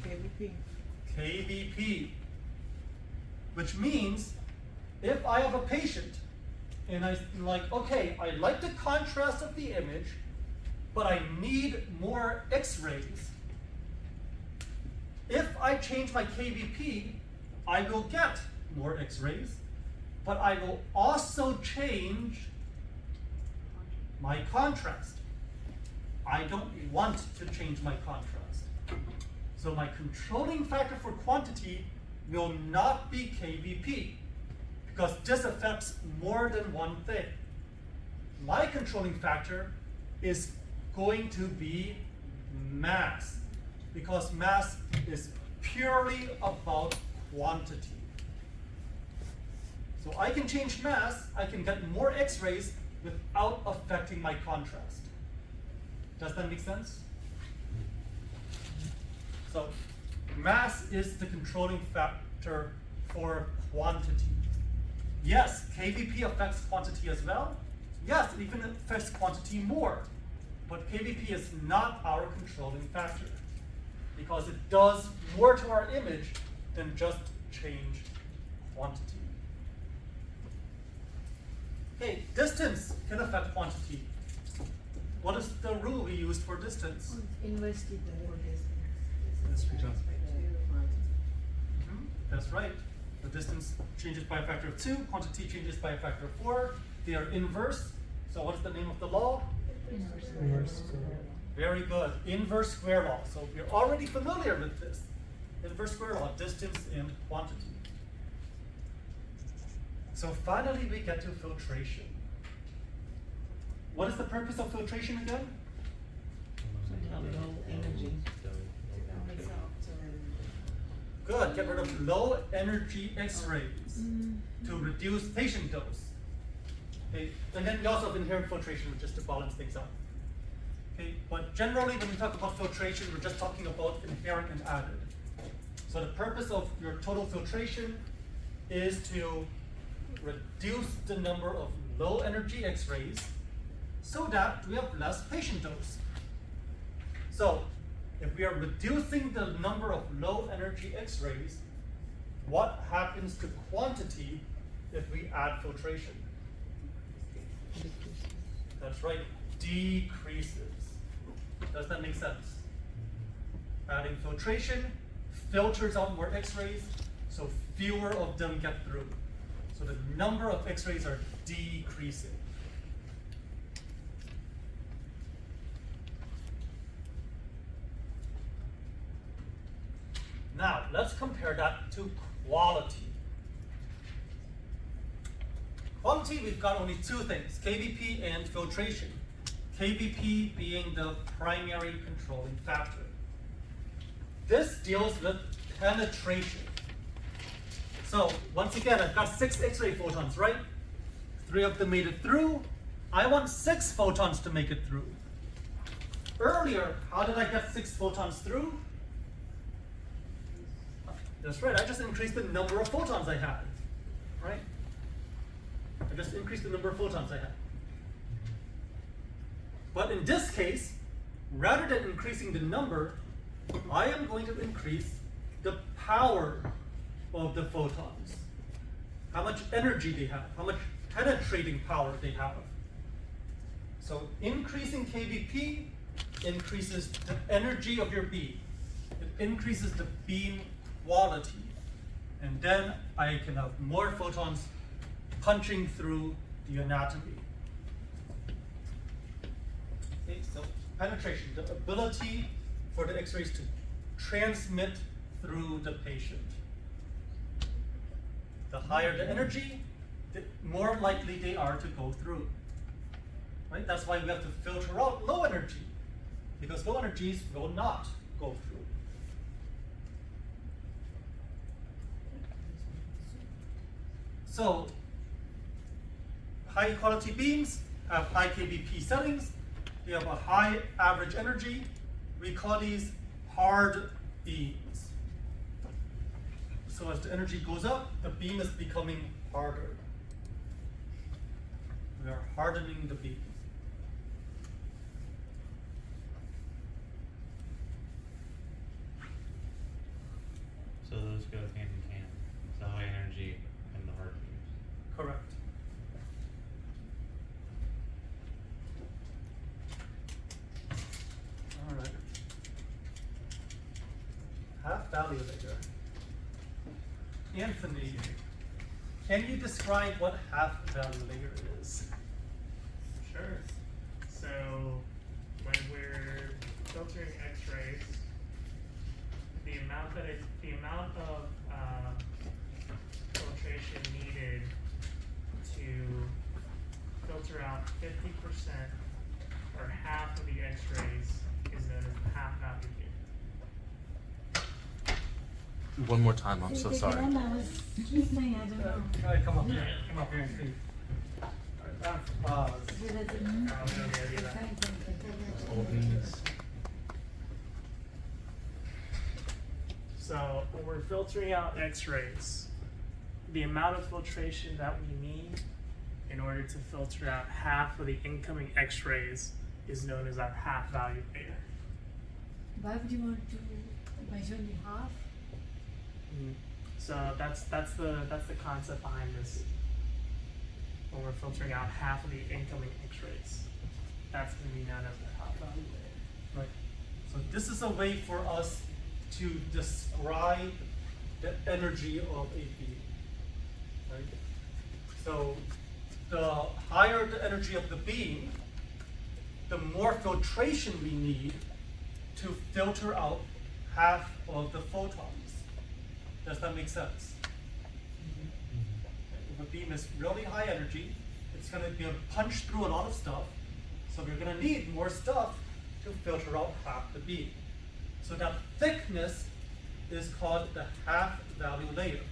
KVP. KVP. Which means, if I have a patient and I'm like, okay, I like the contrast of the image, but I need more X-rays. If I change my KVP, I will get more X-rays, but I will also change my contrast. I don't want to change my contrast. So my controlling factor for quantity will not be KVP, because this affects more than one thing. my controlling factor is going to be mass, because mass is purely about quantity. So I can change mass, I can get more X-rays without affecting my contrast. Does that make sense? So mass is the controlling factor for quantity. Yes, KVP affects quantity as well. Yes, it even affects quantity more. But KVP is not our controlling factor, because it does more to our image than just change quantity. Okay, distance can affect quantity. What is the rule we used for distance? Invested That's That's right. The distance changes by a factor of 2, quantity changes by a factor of 4. They are inverse. So what is the name of the law? Inverse. Very good. Inverse square law. So we're already familiar with this. Inverse square law, distance and quantity. So finally we get to filtration. What is the purpose of filtration again? low energy. Good. Get rid of low energy X-rays to reduce patient dose. Okay. And then we also have inherent filtration, just to balance things out. Okay. But generally, when we talk about filtration, we're just talking about inherent and added. So the purpose of your total filtration is to reduce the number of low energy X-rays so that we have less patient dose. So if we are reducing the number of low energy X-rays, what happens to quantity if we add filtration? That's right, decreases. Does that make sense? Adding filtration filters out more X-rays, so fewer of them get through. So the number of X-rays are decreasing. Now, let's compare that to quality. Quality, we've got only two things, KVP and filtration. KVP being the primary controlling factor. This deals with penetration. So, once again, I've got 6 X-ray photons, right? 3 of them made it through. I want 6 photons to make it through. Earlier, how did I get 6 photons through? That's right, I just increased the number of photons I had, right? I just increased the number of photons I had. But in this case, rather than increasing the number, I am going to increase the power of the photons. How much energy they have, how much penetrating power they have. So increasing KVP increases the energy of your beam. It increases the beam quality. And then I can have more photons punching through the anatomy. Okay, so penetration, the ability for the X-rays to transmit through the patient. The higher the energy, the more likely they are to go through. Right? That's why we have to filter out low energy, because low energies will not go through. So, high quality beams have high KVP settings. They have a high average energy. We call these hard beams. So as the energy goes up, the beam is becoming harder. We are hardening the beam. So those go hand in hand, the high energy and the hard beams. Correct. All right. Half value layer. Anthony, can you describe what half value layer is? Sure. So when we're filtering X-rays, the amount of filtration needed to filter out 50% or half of the X-rays is known as the half value layer. One more time. I'm so sorry. All right, come up here and see. Pause. So when we're filtering out X-rays, the amount of filtration that we need in order to filter out half of the incoming X-rays is known as our half value layer. Why would you want to measure only half? So that's the concept behind this. When we're filtering out half of the incoming X-rays, that's going to be known as the half value layer. Right. So this is a way for us to describe the energy of a beam. Right? So the higher the energy of the beam, the more filtration we need to filter out half of the photons. Does that make sense? If a beam is really high energy, it's going to be able to punch through a lot of stuff. So we're going to need more stuff to filter out half the beam. So that thickness is called the half value layer.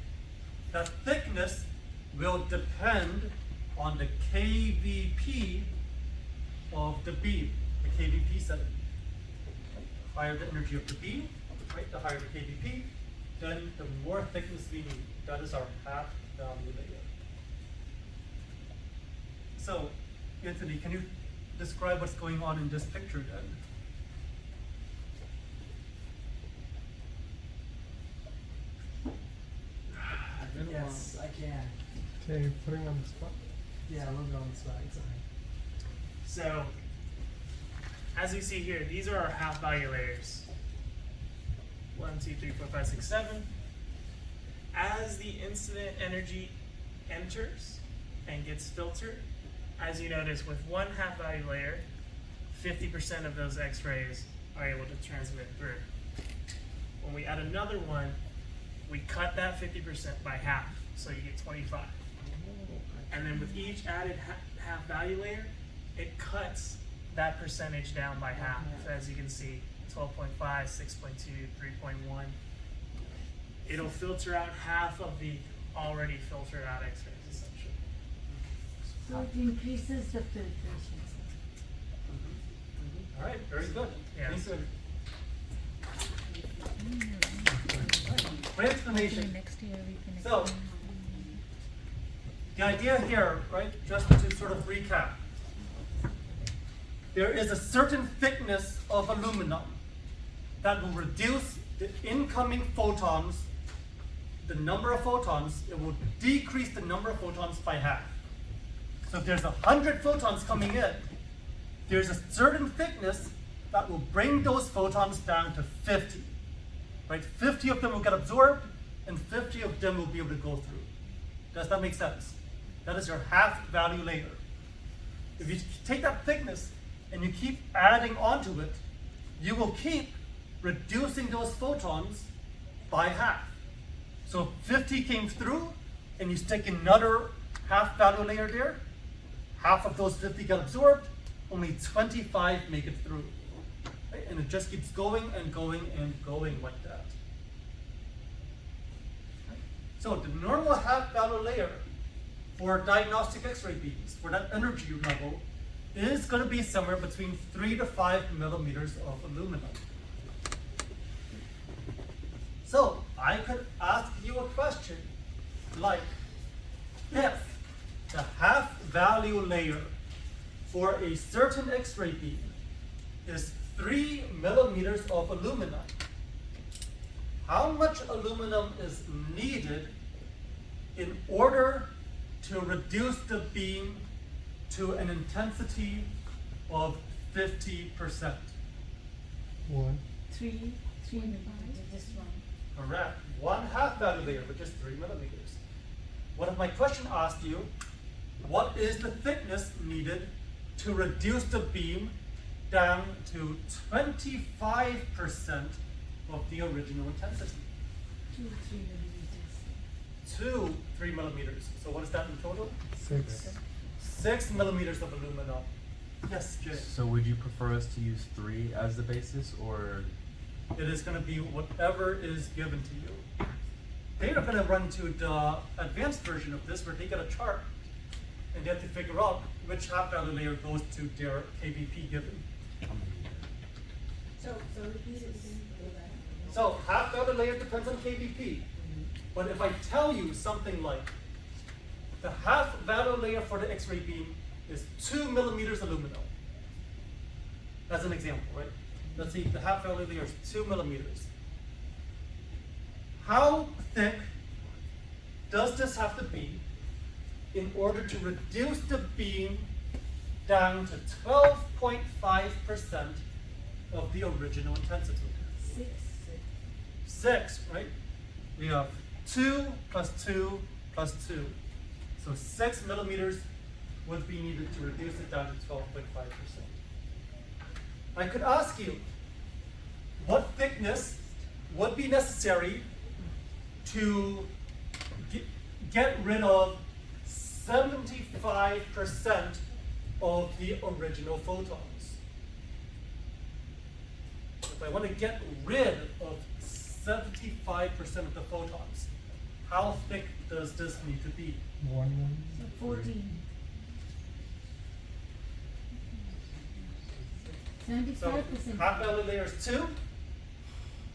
That thickness will depend on the KVP of the beam, the KVP setting. The higher the energy of the beam, right, the higher the KVP, then the more thickness we need. That is our half value layer. So, Anthony, can you describe what's going on in this picture then? Yes, I can. Okay, you're putting on the spot. Yeah, a little bit on the spot. It's fine. So, as you see here, these are our half value layers. 1, 2, 3, 4, 5, 6, 7. As the incident energy enters and gets filtered, as you notice, with one half value layer, 50% of those X-rays are able to transmit through. When we add another one, we cut that 50% by half, so you get 25. And then with each added half value layer, it cuts that percentage down by half. As you can see, 12.5, 6.2, 3.1. It'll filter out half of the already filtered out X-rays, essentially. So it increases the filtration. All right, very good. Yes. Thank you. Great explanation. So, the idea here, right, just to sort of recap, there is a certain thickness of aluminum that will reduce the incoming photons, the number of photons, it will decrease the number of photons by half. So if there's 100 photons coming in, there's a certain thickness that will bring those photons down to 50. Right? 50 of them will get absorbed, and 50 of them will be able to go through. Does that make sense? That is your half value layer. If you take that thickness and you keep adding onto it, you will keep reducing those photons by half. So if 50 came through, and you stick another half value layer there, half of those 50 get absorbed, only 25 make it through. Right? And it just keeps going and going and going like that. Right? So the normal half value layer for diagnostic X-ray beams, for that energy level, is going to be somewhere between 3 to 5 millimeters of aluminum. So I could ask you a question like, if the half value layer for a certain X-ray beam is 3 millimeters of aluminum, how much aluminum is needed in order to reduce the beam to an intensity of 50%? 1. 3 just one. Correct. One half value layer, which is 3 millimeters. What if my question asked you, what is the thickness needed to reduce the beam down to 25% of the original intensity? 2 3 millimeters. 2 3 millimeters. So what is that in total? 6. 6 millimeters of aluminum. Yes, Jay. So would you prefer us to use 3 as the basis, or? It is going to be whatever is given to you. They are going to run to the advanced version of this where they get a chart and they have to figure out which half value layer goes to their KVP given. So repeat it again. So half value layer depends on KVP. But if I tell you something like the half value layer for the X-ray beam is 2 millimeters aluminum. As an example, right? Let's see, the half value layer is 2 millimeters. How thick does this have to be in order to reduce the beam down to 12.5% of the original intensity? 6, right? We have 2 plus 2 plus 2. So 6 millimeters would be needed to reduce it down to 12.5%. I could ask you, what thickness would be necessary to get rid of 75% of the original photons? If I want to get rid of 75% of the photons, how thick does this need to be? 14. 75%. So 75%. half value layer is 2.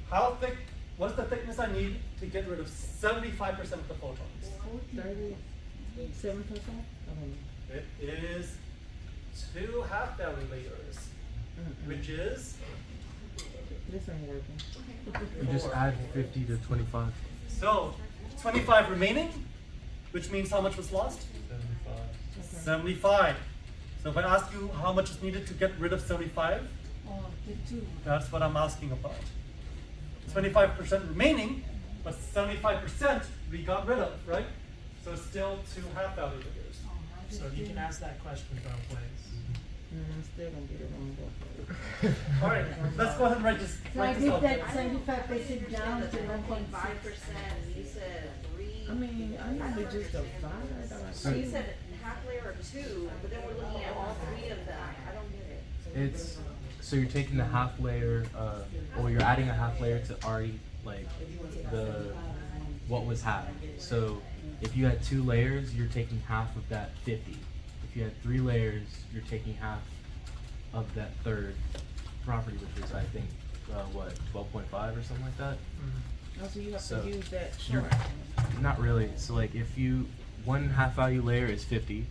How thick, what's the thickness I need to get rid of 75% of the photons? 37%? I don't know. It is 2 half value layers, which is This ain't working. You just 4. add 50 to 25. So 25 remaining, which means how much was lost? 75. 75. So if I ask you how much is needed to get rid of 75, The 2. that's what I'm asking about. 25% remaining, but 75% we got rid of, right? So it's still 2 half value layers. So you can ask that question both ways. I'm still gonna get it wrong both ways. All right, let's go ahead and write this. So I Write this did out. that 75% down to 1.5%. You said 3. I mean, I know they just divide. So you said half layer of 2, but then we're looking at all 3 of them. I don't get it. It's so you're taking the half layer, or you're adding a half layer to already like what was half. So if you had 2 layers, you're taking half of that 50. If you had 3 layers, you're taking half of that third property, which is I think 12.5 or something like that. Oh, so you have So to use that you're chart. not really. So like if you one half value layer is 50,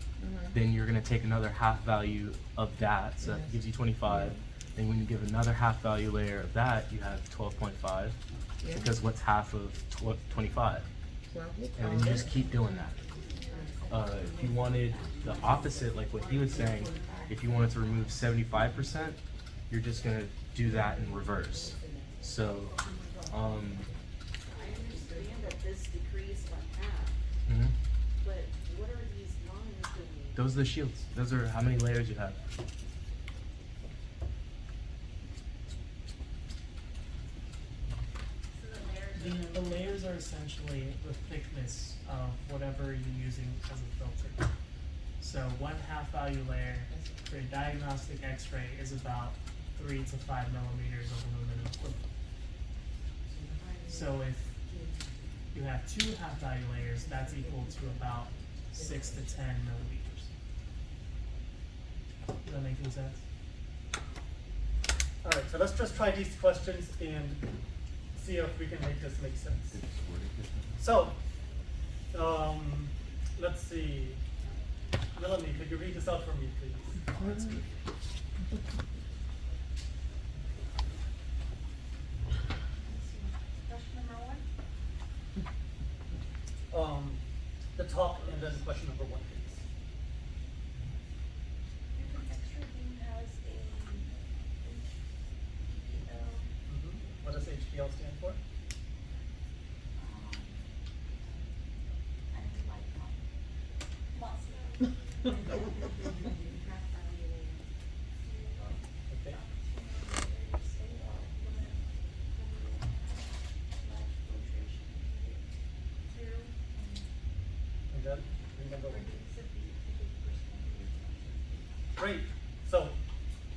then you're gonna take another half value of that, so that gives you 25. Then when you give another half value layer of that, you have 12.5, Yeah. because what's half of 25? So I get And all then you that. just keep doing that. If you wanted the opposite, like what he was saying, if you wanted to remove 75%, you're just gonna do that in reverse. So, I understand that this decreased by half, mhm. but what are these lines doing? Those are the shields. Those are how many layers you have. The layers are essentially the thickness of whatever you're using as a filter. So 1 half value layer for a diagnostic X-ray is about 3 to 5 millimeters of aluminum equivalent. So if you have 2 half value layers, that's equal to about 6 to 10 millimeters. Does that make any sense? All right, so let's just try these questions and see if we can make this make sense. So, let's see. Melanie, could you read this out for me, please? Question number 1. The top and then question number 1, please. If an X-ray beam has a HPL, What does HPL stand for? I didn't like lots of Okay. And then remember what? Great. So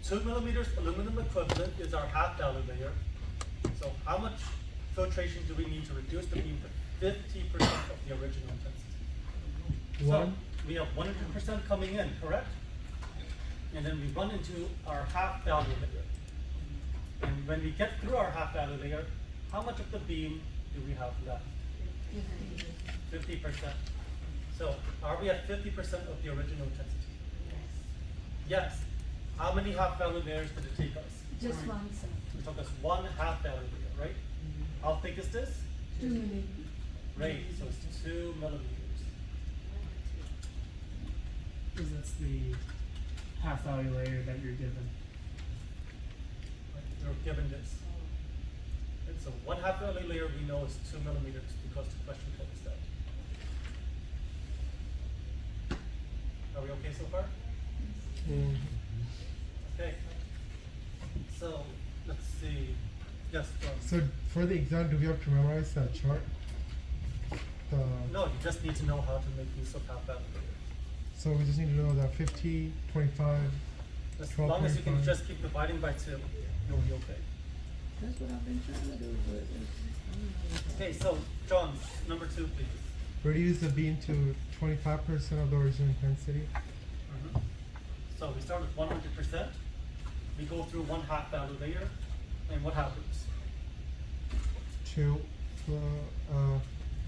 2 millimeters aluminum equivalent is our half value layer. So how much filtration do we need to reduce the beam to 50% of the original intensity? So we have 100% coming in, correct? And then we run into our half value layer. And when we get through our half value layer, how much of the beam do we have left? 50%. So are we at 50% of the original intensity? Yes. How many half value layers did it take us? Just one, sir. It took us 1 half value layer, right? How thick is this? 2 millimeters. Right, so it's 2 millimeters. Because that's the half value layer that you're given. Right, you're given this. And so 1 half value layer we know is 2 millimeters because the question told us that. Are we okay so far? Okay. So let's see. Yes, John. So for the exam, do we have to memorize that chart? No, you just need to know how to make use of half value layers. So we just need to know that 50, 25, As long as you can 12.5. just keep dividing by 2, you'll be okay. That's what I've been trying to do, but it's. Okay, so John, number 2, please. Reduce the beam to 25% of the original intensity. So we start with 100%. We go through 1 half value layer, and what happens? To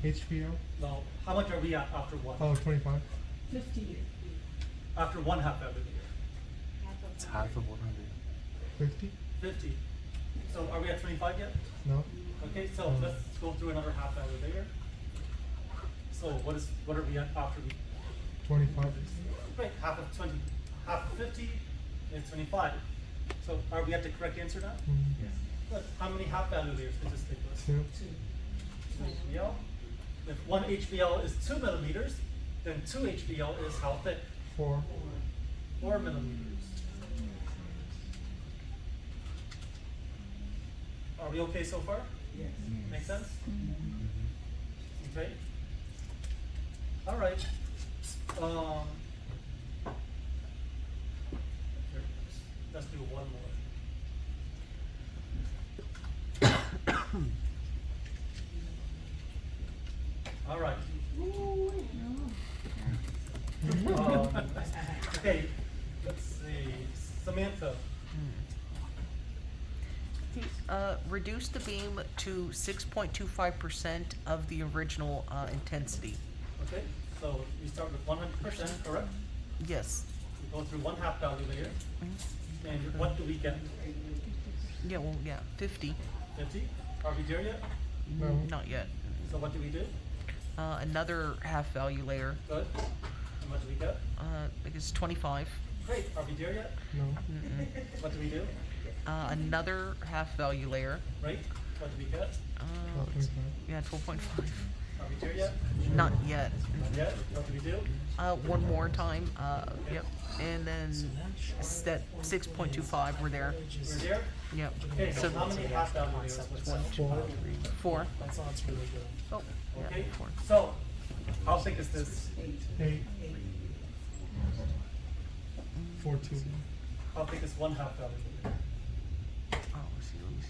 HVO. Well, how much are we at after 1? Oh, 25. 50. After 1 half value layer? It's half of 100. 50? 50. So are we at 25 yet? No. Okay, so let's go through another half value layer. So what are we at after we? 25. Great, half of 20, half of 50 is 25. So are we at the correct answer now? Mm. Good. How many half value layers did this take us? 2. HVL. If 1 HVL is 2 millimeters, then 2 HVL is how thick? 4. 4 millimeters. Are we okay so far? Yes. Make sense? Okay. All right. Here, let's do one more. All right. Okay, let's see. Samantha. Reduce the beam to 6.25% of the original intensity. Okay, so we start with 100%, correct? Yes. We go through 1 half value layer. And what do we get? Yeah, well, yeah, 50. 50? Are we there yet? No. Not yet. So what do we do? Another half value layer. Good. And what do we get? I guess 25. Great. Are we there yet? No. What do we do? Another half value layer. Right. What do we get? 25. Yeah, 12.5. Are we there yet? Not yet. Not yet. What do we do? One more time. Yep. And then that 6.25. We're there. We're there? Yep. Okay, so how many half value layers was that? 4. That sounds really good. Oh, yeah, Okay, 4. so how thick is this? 8. 4, 2. How thick is 1 half value layer? Oh, let's see. Let me see.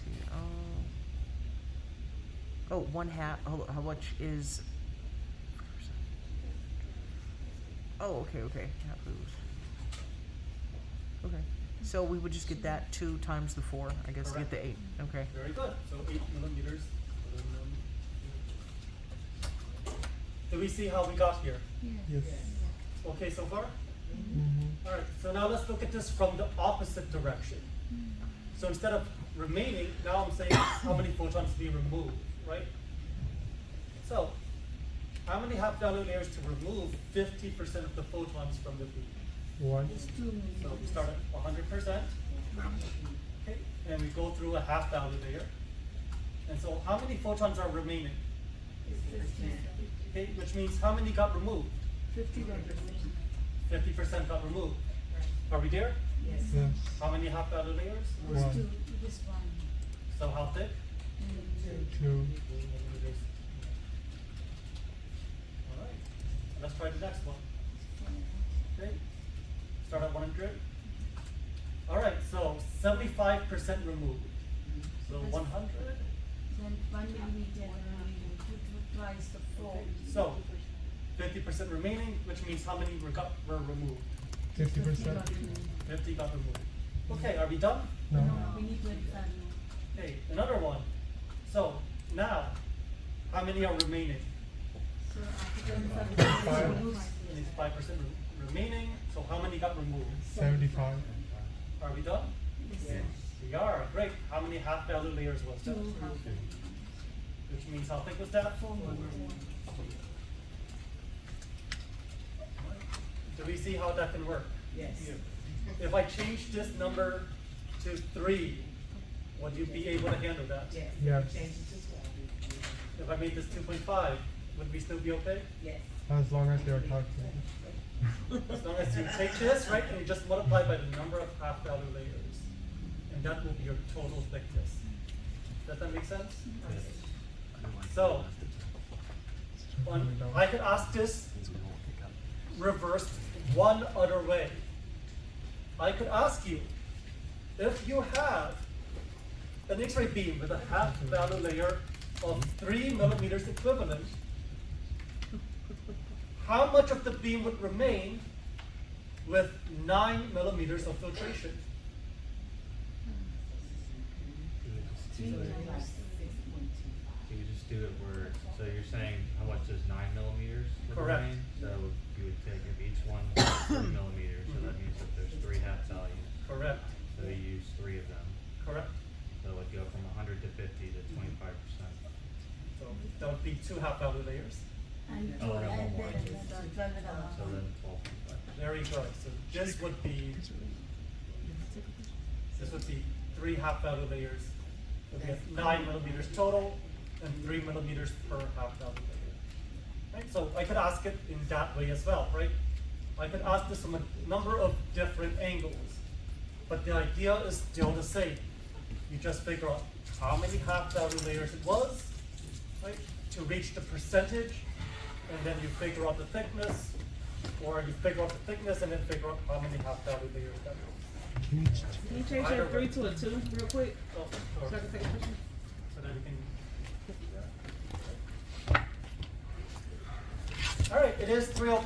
Oh, 1/2. How much is? Oh, okay. Half lose. Okay. So we would just get that 2 times the 4, I guess, to get the 8. Okay. Very good. So 8 millimeters. Aluminum. Do we see how we got here? Yes. Okay so far? Mm-hmm. Alright, so now let's look at this from the opposite direction. So instead of remaining, now I'm saying how many photons we remove, right? So, how many half value layers to remove 50% of the photons from the beam? 1. So we start at 100%. Okay, and we go through a half value layer. And so how many photons are remaining? Okay, which means how many got removed? 50% got removed. Are we there? Yes. Yes. How many half value layers? 1. So how thick? 2. Alright, let's try the next one. Okay, start at 100. 75% removed. So 100. Then 1 millimeter twice the four. So 50% remaining, which means how many were removed? 50%. 50 got removed. Okay, are we done? No. We need 25. Okay, another one. So now, how many are remaining? So after 25 Five. Only 5% remaining. So how many got removed? 75. Are we done? Yes. We are. Great. How many half value layers was that? Two half. Which means how thick was that? 4 Do we see how that can work? Yes. If I change this number to 3, would you be able to handle that? Yes. Yes. Change it to 12. If I made this 2.5, would we still be okay? Yes. As long as they are calculated. As long as you take this, right, and you just multiply by the number of half value layers. And that will be your total thickness. Does that make sense? So, I could ask this reversed one other way. I could ask you, if you have an X-ray beam with a half value layer of 3 millimeters equivalent, how much of the beam would remain with 9 millimeters of filtration? You could just do it where, so you're saying how much is 9 millimeters? would Correct. remain? So you would take if each one 3 millimeters, so that means that there's 3 half values. Correct. So you use 3 of them. Correct. So it would go from 100 to 50 to 25%. So that would be 2 half value layers. And Oh, I got one more. then 12 and a half. So then 12.5. Very good. So this would be 3 half value layers. So we have 9 millimeters total and 3 millimeters per half value layer. Right? So I could ask it in that way as well, right? I could ask this from a number of different angles, but the idea is still the same. You just figure out how many half value layers it was, right, to reach the percentage, and then you figure out the thickness, or you figure out the thickness and then figure out how many half value layers that was. Can you change that 3 to a 2 real quick? So, So I can take a picture? so that we can. All right, it is 3:00.